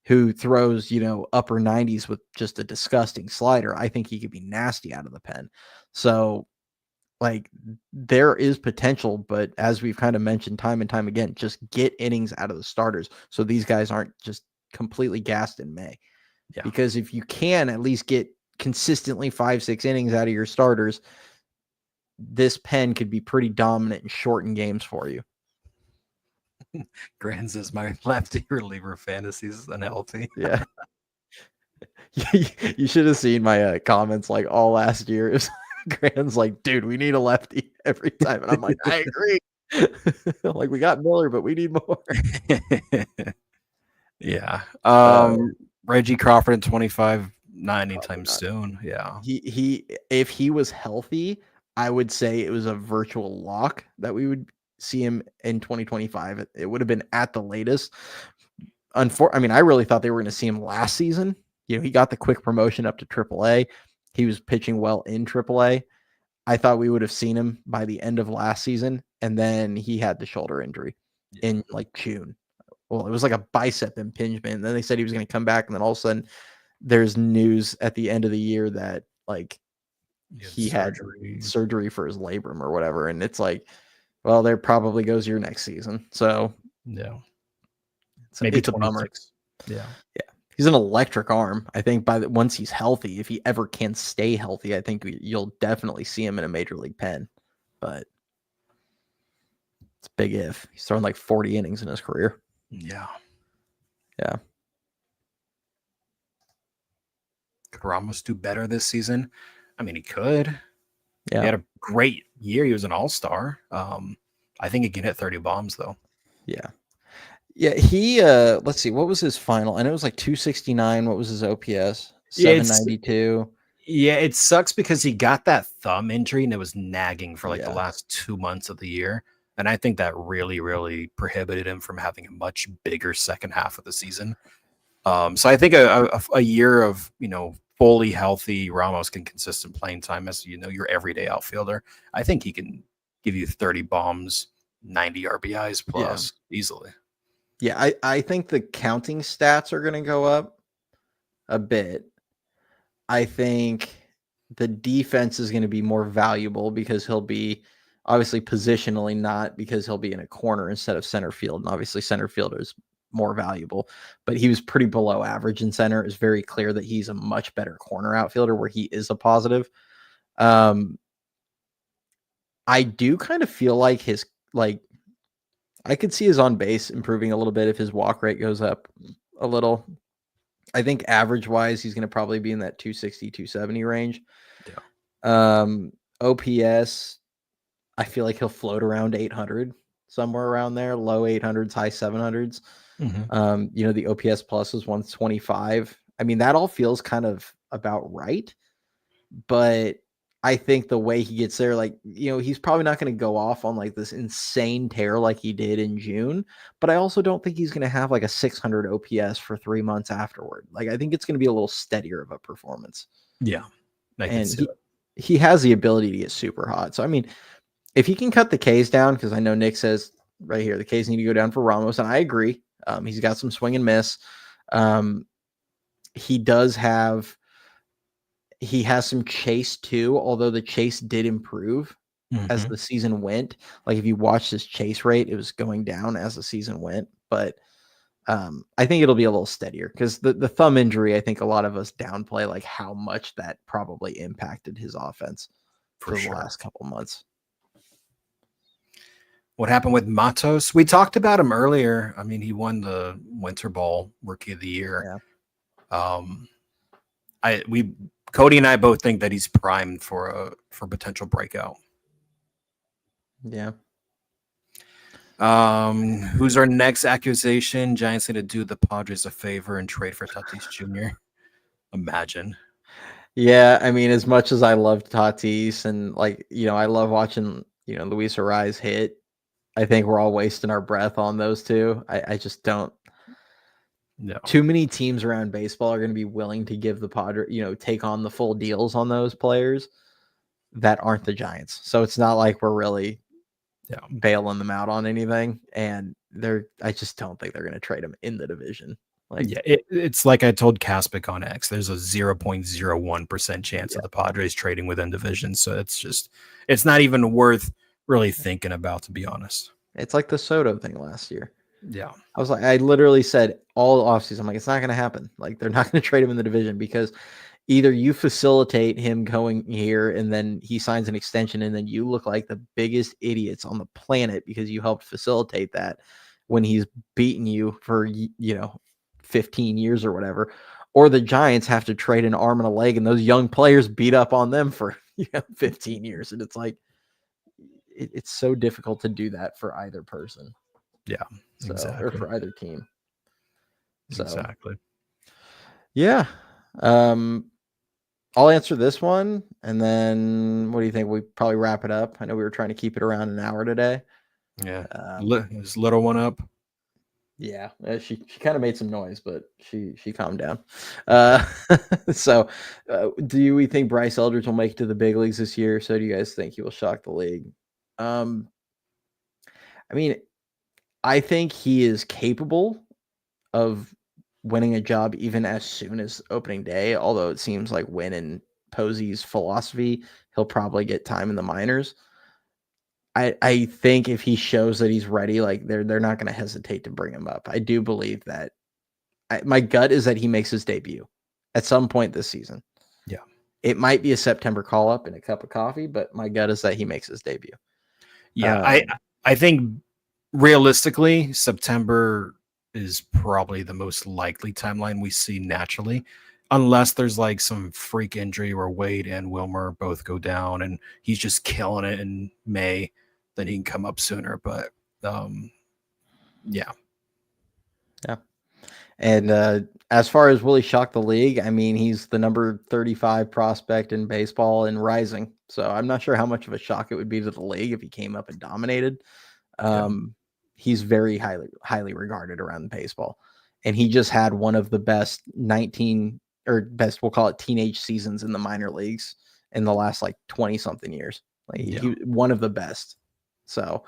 who throws, upper 90s with just a disgusting slider. I think he could be nasty out of the pen. So, like, there is potential, but as we've kind of mentioned time and time again, just get innings out of the starters so these guys aren't just completely gassed in May. Yeah. Because if you can at least get consistently 5-6 innings out of your starters, this pen could be pretty dominant and shorten games for you.
Grand says my lefty reliever fantasies an LT.
Yeah. You should have seen my comments like all last year. Grand's like, dude, we need a lefty every time. And I'm like, I agree. Like, we got Miller, but we need more.
Yeah. Reggie Crawford in 25, not anytime soon. Yeah.
He if he was healthy, I would say it was a virtual lock that we would see him in 2025. It would have been at the latest. I really thought they were going to see him last season, he got the quick promotion up to AAA. He was pitching well in AAA. I thought we would have seen him by the end of last season, and then he had the shoulder injury in like June. Well, it was like a bicep impingement. And then they said he was going to come back, and then all of a sudden there's news at the end of the year that like he had surgery for his labrum or whatever. And it's like, well, there probably goes your next season. So
yeah,
maybe it's a bummer.
Yeah.
He's an electric arm. I think once he's healthy, if he ever can stay healthy, I think you'll definitely see him in a major league pen. But it's a big if. He's thrown like 40 innings in his career.
Yeah. Could Ramos do better this season? I mean, he could. Yeah. He had a great year. He was an all-star. I think he can hit 30 bombs, though.
Yeah. Yeah, he let's see, what was his final? And it was like 269. What was his OPS? 792.
Yeah, it sucks because he got that thumb injury and it was nagging for like the last 2 months of the year. And I think that really, really prohibited him from having a much bigger second half of the season. So I think a year of, fully healthy Ramos can consistent playing time as, your everyday outfielder. I think he can give you 30 bombs, 90 RBIs plus easily.
Yeah, I think the counting stats are going to go up a bit. I think the defense is going to be more valuable because he'll be obviously positionally, not because he'll be in a corner instead of center field. And obviously center fielder is more valuable, but he was pretty below average in center. It's very clear that he's a much better corner outfielder where he is a positive. I do kind of feel like I could see his on base improving a little bit if his walk rate goes up a little. I think average wise, he's going to probably be in that 260, 270 range. Yeah. OPS, I feel like he'll float around 800, somewhere around there, low 800s, high 700s. Mm-hmm. The OPS plus was 125. I mean, that all feels kind of about right, but I think the way he gets there, he's probably not going to go off on like this insane tear like he did in June, but I also don't think he's going to have like a 600 OPS for 3 months afterward. Like, I think it's going to be a little steadier of a performance.
Yeah.
And he has the ability to get super hot. So, I mean, if he can cut the Ks down, because I know Nick says right here, the Ks need to go down for Ramos, and I agree. He's got some swing and miss. He has some chase too, although the chase did improve as the season went. Like if you watch his chase rate, it was going down as the season went. But I think it'll be a little steadier because the thumb injury, I think a lot of us downplay like how much that probably impacted his offense for the last couple months.
What happened with Matos? We talked about him earlier. I mean, he won the Winter Ball Rookie of the Year. Yeah. Cody and I both think that he's primed for potential breakout.
Yeah.
Who's our next accusation? Giants need to do the Padres a favor and trade for Tatis Jr. Imagine.
Yeah, I mean, as much as I love Tatis and I love watching Luis Arraez hit, I think we're all wasting our breath on those two. I just don't. No. Too many teams around baseball are going to be willing to give the Padres, take on the full deals on those players that aren't the Giants. So it's not like we're really bailing them out on anything. And I just don't think they're going to trade them in the division.
It's like I told Kaspic on X. There's a 0.01% chance of the Padres trading within division. So it's not even worth really thinking about, to be honest.
It's like the Soto thing last year.
Yeah.
I literally said all offseason, I'm like, it's not going to happen. Like, they're not going to trade him in the division because either you facilitate him going here and then he signs an extension and then you look like the biggest idiots on the planet because you helped facilitate that when he's beaten you for, 15 years or whatever, or the Giants have to trade an arm and a leg and those young players beat up on them for 15 years. And it's like, it's so difficult to do that for either person.
Yeah, exactly.
Or for either team. So,
exactly.
Yeah. I'll answer this one, and then what do you think? We probably wrap it up. I know we were trying to keep it around an hour today.
Yeah. Is little one up?
Yeah, she kind of made some noise, but she calmed down. Uh, so, do we think Bryce Eldridge will make it to the big leagues this year? So, do you guys think he will shock the league? Um, I mean, I think he is capable of winning a job even as soon as opening day. Although it seems like Wynn and Posey's philosophy, he'll probably get time in the minors. I think if he shows that he's ready, like they're not going to hesitate to bring him up. I do believe that. My gut is that he makes his debut at some point this season.
Yeah,
it might be a September call up and a cup of coffee, but my gut is that he makes his debut.
Yeah, I think realistically, September is probably the most likely timeline we see naturally, unless there's like some freak injury where Wade and Wilmer both go down and he's just killing it in May, then he can come up sooner. But yeah.
And as far as will he shock the league, I mean, he's the number 35 prospect in baseball and rising. So I'm not sure how much of a shock it would be to the league if he came up and dominated. He's very highly regarded around baseball. And he just had one of the best 19 or best, we'll call it teenage seasons in the minor leagues in the last like 20 something years. Like he one of the best. So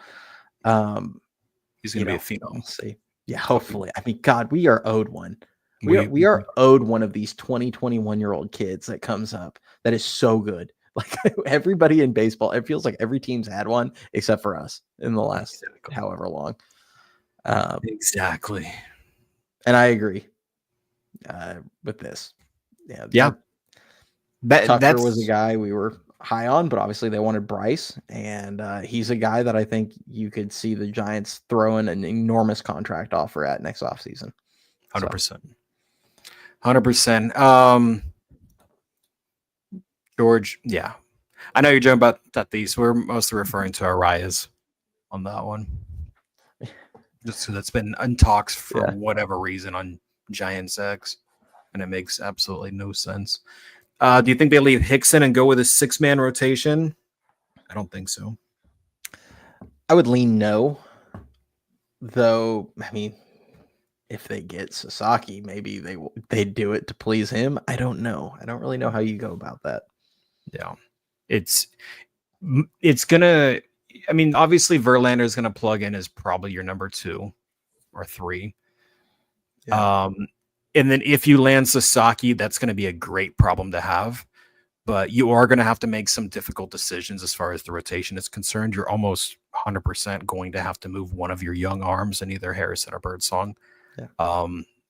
he's going to be a phenom.
We'll see. Yeah, hopefully. I mean, God, we are owed one. We are owed one of these 21-year-old kids that comes up that is so good. Like everybody in baseball, it feels like every team's had one except for us in the last however long.
Exactly.
And I agree with this.
Yeah.
Tucker was a guy we were high on, but obviously they wanted Bryce, and he's a guy that I think you could see the Giants throwing an enormous contract offer at next offseason.
100%. 100%. George, yeah. I know you're joking about Tatis. We're mostly referring to Arias on that one. Just so that's been in talks for whatever reason on Giants X, and it makes absolutely no sense. Do you think they leave Hickson and go with a 6-man rotation? I don't think so.
I would lean no, though. I mean, if they get Sasaki, maybe they do it to please him. I don't know. I don't really know how you go about that.
Yeah, it's gonna. I mean, obviously Verlander is gonna plug in as probably your number 2 or 3. Yeah. And then if you land Sasaki, that's going to be a great problem to have. But you are going to have to make some difficult decisions as far as the rotation is concerned. You're almost 100% going to have to move one of your young arms in either Harrison or Birdsong. Yeah.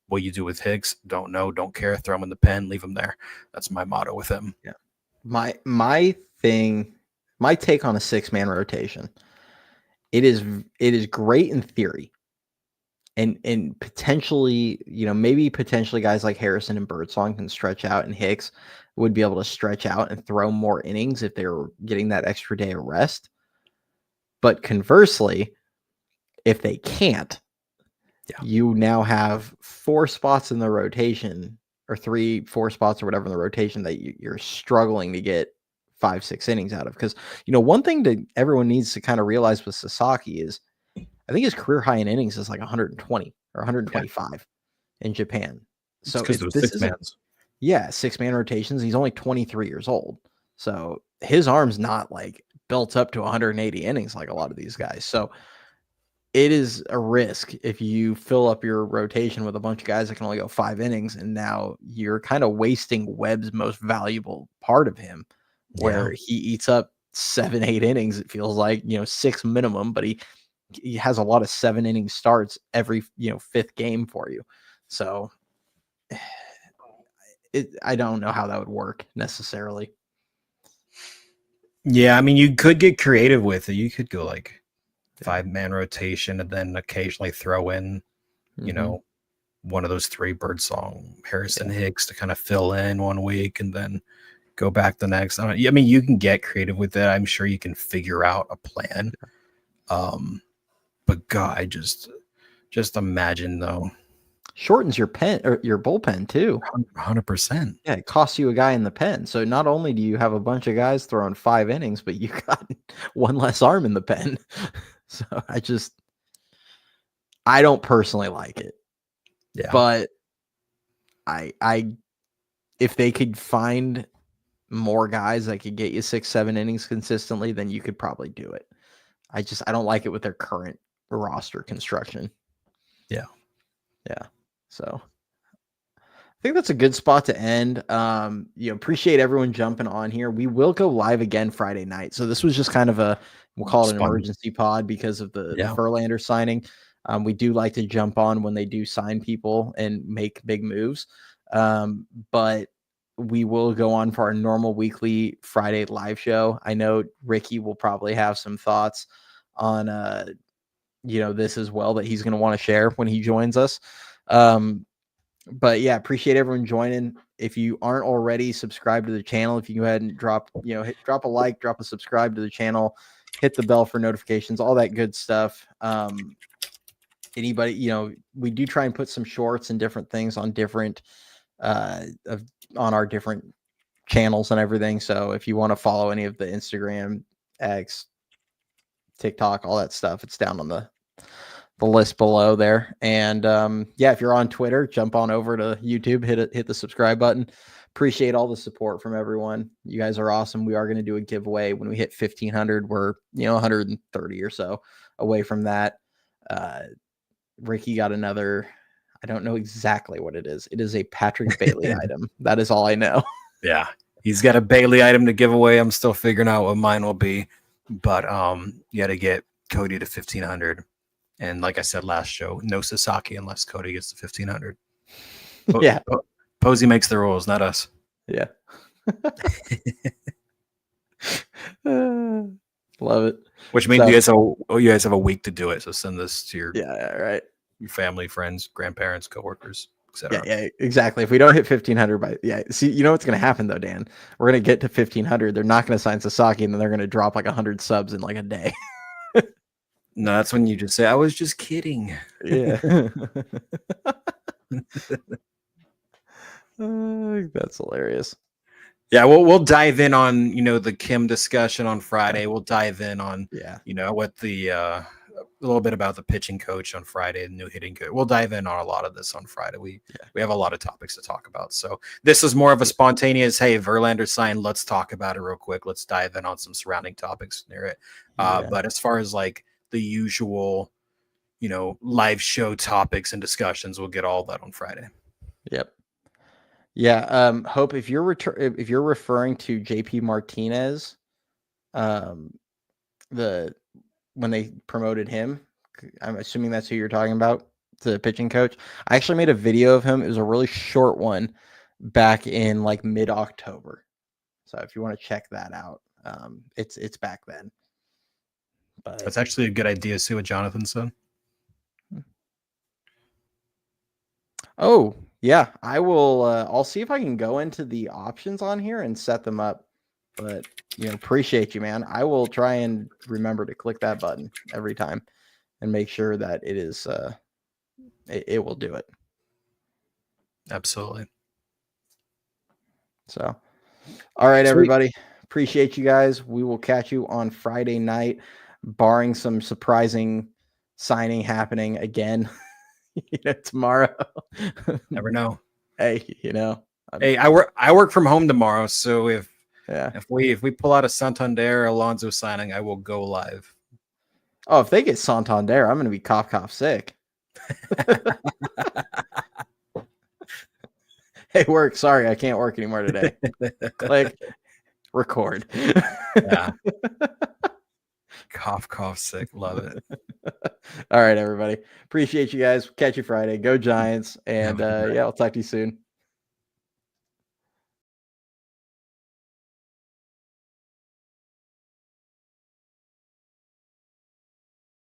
What you do with Hicks, don't know, don't care. Throw him in the pen, leave him there. That's my motto with him.
Yeah. My take on a 6-man rotation. It is great in theory. And potentially, maybe potentially guys like Harrison and Birdsong can stretch out, and Hicks would be able to stretch out and throw more innings if they were getting that extra day of rest. But conversely, if they can't, you now have 4 spots in the rotation, or 3-4 spots or whatever in the rotation that you're struggling to get 5-6 innings out of. Because, one thing that everyone needs to kind of realize with Sasaki is, I think his career high in innings is like 120 or 125 in Japan. So
this is 6-mans.
Yeah, 6-man rotations. He's only 23 years old. So his arm's not like built up to 180 innings like a lot of these guys. So it is a risk if you fill up your rotation with a bunch of guys that can only go 5 innings, and now you're kind of wasting Webb's most valuable part of him, where he eats up 7-8 innings. It feels like, 6 minimum, but he has a lot of 7-inning starts every 5th game for you. So I don't know how that would work necessarily.
Yeah, I mean, you could get creative with it. You could go like 5-man rotation and then occasionally throw in, one of those 3, Birdsong, Harrison, Hicks to kind of fill in one week and then go back the next. I mean, you can get creative with it. I'm sure you can figure out a plan. But God, I just imagine though.
Shortens your pen or your bullpen too.
100%.
Yeah, it costs you a guy in the pen. So not only do you have a bunch of guys throwing 5 innings, but you got one less arm in the pen. So I don't personally like it.
Yeah.
But if they could find more guys that could get you 6-7 innings consistently, then you could probably do it. I don't like it with their current roster construction.
Yeah.
So I think that's a good spot to end. Appreciate everyone jumping on here. We will go live again Friday night. So this was just kind of we'll call it an emergency pod because of the Verlander signing. We do like to jump on when they do sign people and make big moves. But we will go on for our normal weekly Friday live show. I know Ricky will probably have some thoughts on, this as well that he's going to want to share when he joins us. But yeah, appreciate everyone joining. If you aren't already subscribed to the channel, if you go ahead and drop a like, drop a subscribe to the channel, hit the bell for notifications, all that good stuff. Anybody, we do try and put some shorts and different things on different, on our different channels and everything. So if you want to follow any of the Instagram, X, TikTok, all that stuff, it's down on the list below there. And if you're on Twitter, jump on over to YouTube, hit the subscribe button. Appreciate all the support from everyone. You guys are awesome. We are going to do a giveaway when we hit 1,500. We're 130 or so away from that. Ricky got another. I don't know exactly what it is. It is a Patrick Bailey item. That is all I know.
Yeah, he's got a Bailey item to give away. I'm still figuring out what mine will be, but you got to get Cody to 1,500. And like I said last show, no Sasaki unless Cody gets to 1,500.
Yeah.
Posey makes the rules, not us.
Yeah. Love it.
Which means you guys have a week to do it. So send this to your
right.
Your family, friends, grandparents, coworkers, etc.
Yeah, exactly. If we don't hit 1,500 see, you know what's going to happen though, Dan? We're going to get to 1,500. They're not going to sign Sasaki, and then they're going to drop like 100 subs in like a day.
No, that's when you just say, I was just kidding.
Yeah. That's hilarious.
Yeah, we'll dive in on, the Kim discussion on Friday. We'll dive in on, what the a little bit about the pitching coach on Friday, the new hitting coach. We'll dive in on a lot of this on Friday. We have a lot of topics to talk about. So this is more of a spontaneous, hey, Verlander signed, let's talk about it real quick. Let's dive in on some surrounding topics near it. But as far as like the usual, live show topics and discussions, we'll get all that on Friday.
Yep. Yeah. Hope, if you're referring to JP Martinez, when they promoted him, I'm assuming that's who you're talking about, the pitching coach. I actually made a video of him. It was a really short one back in like mid-October. So if you want to check that out, it's back then. But
that's actually a good idea. See what Jonathan said.
Oh, yeah. I will. I'll see if I can go into the options on here and set them up. But, appreciate you, man. I will try and remember to click that button every time and make sure that it is, it will do it.
Absolutely.
So, all right, everybody. Appreciate you guys. We will catch you on Friday night, barring some surprising signing happening again. Tomorrow.
Never know.
Hey,
hey, I work from home tomorrow, so if we pull out a Santander Alonso signing, I will go live.
Oh, if they get Santander, I'm going to be cough sick. Hey, work. Sorry, I can't work anymore today. Click, record.
Yeah. Cough sick. Love it.
All right, everybody. Appreciate you guys. Catch you Friday. Go Giants. And I'll talk to you soon.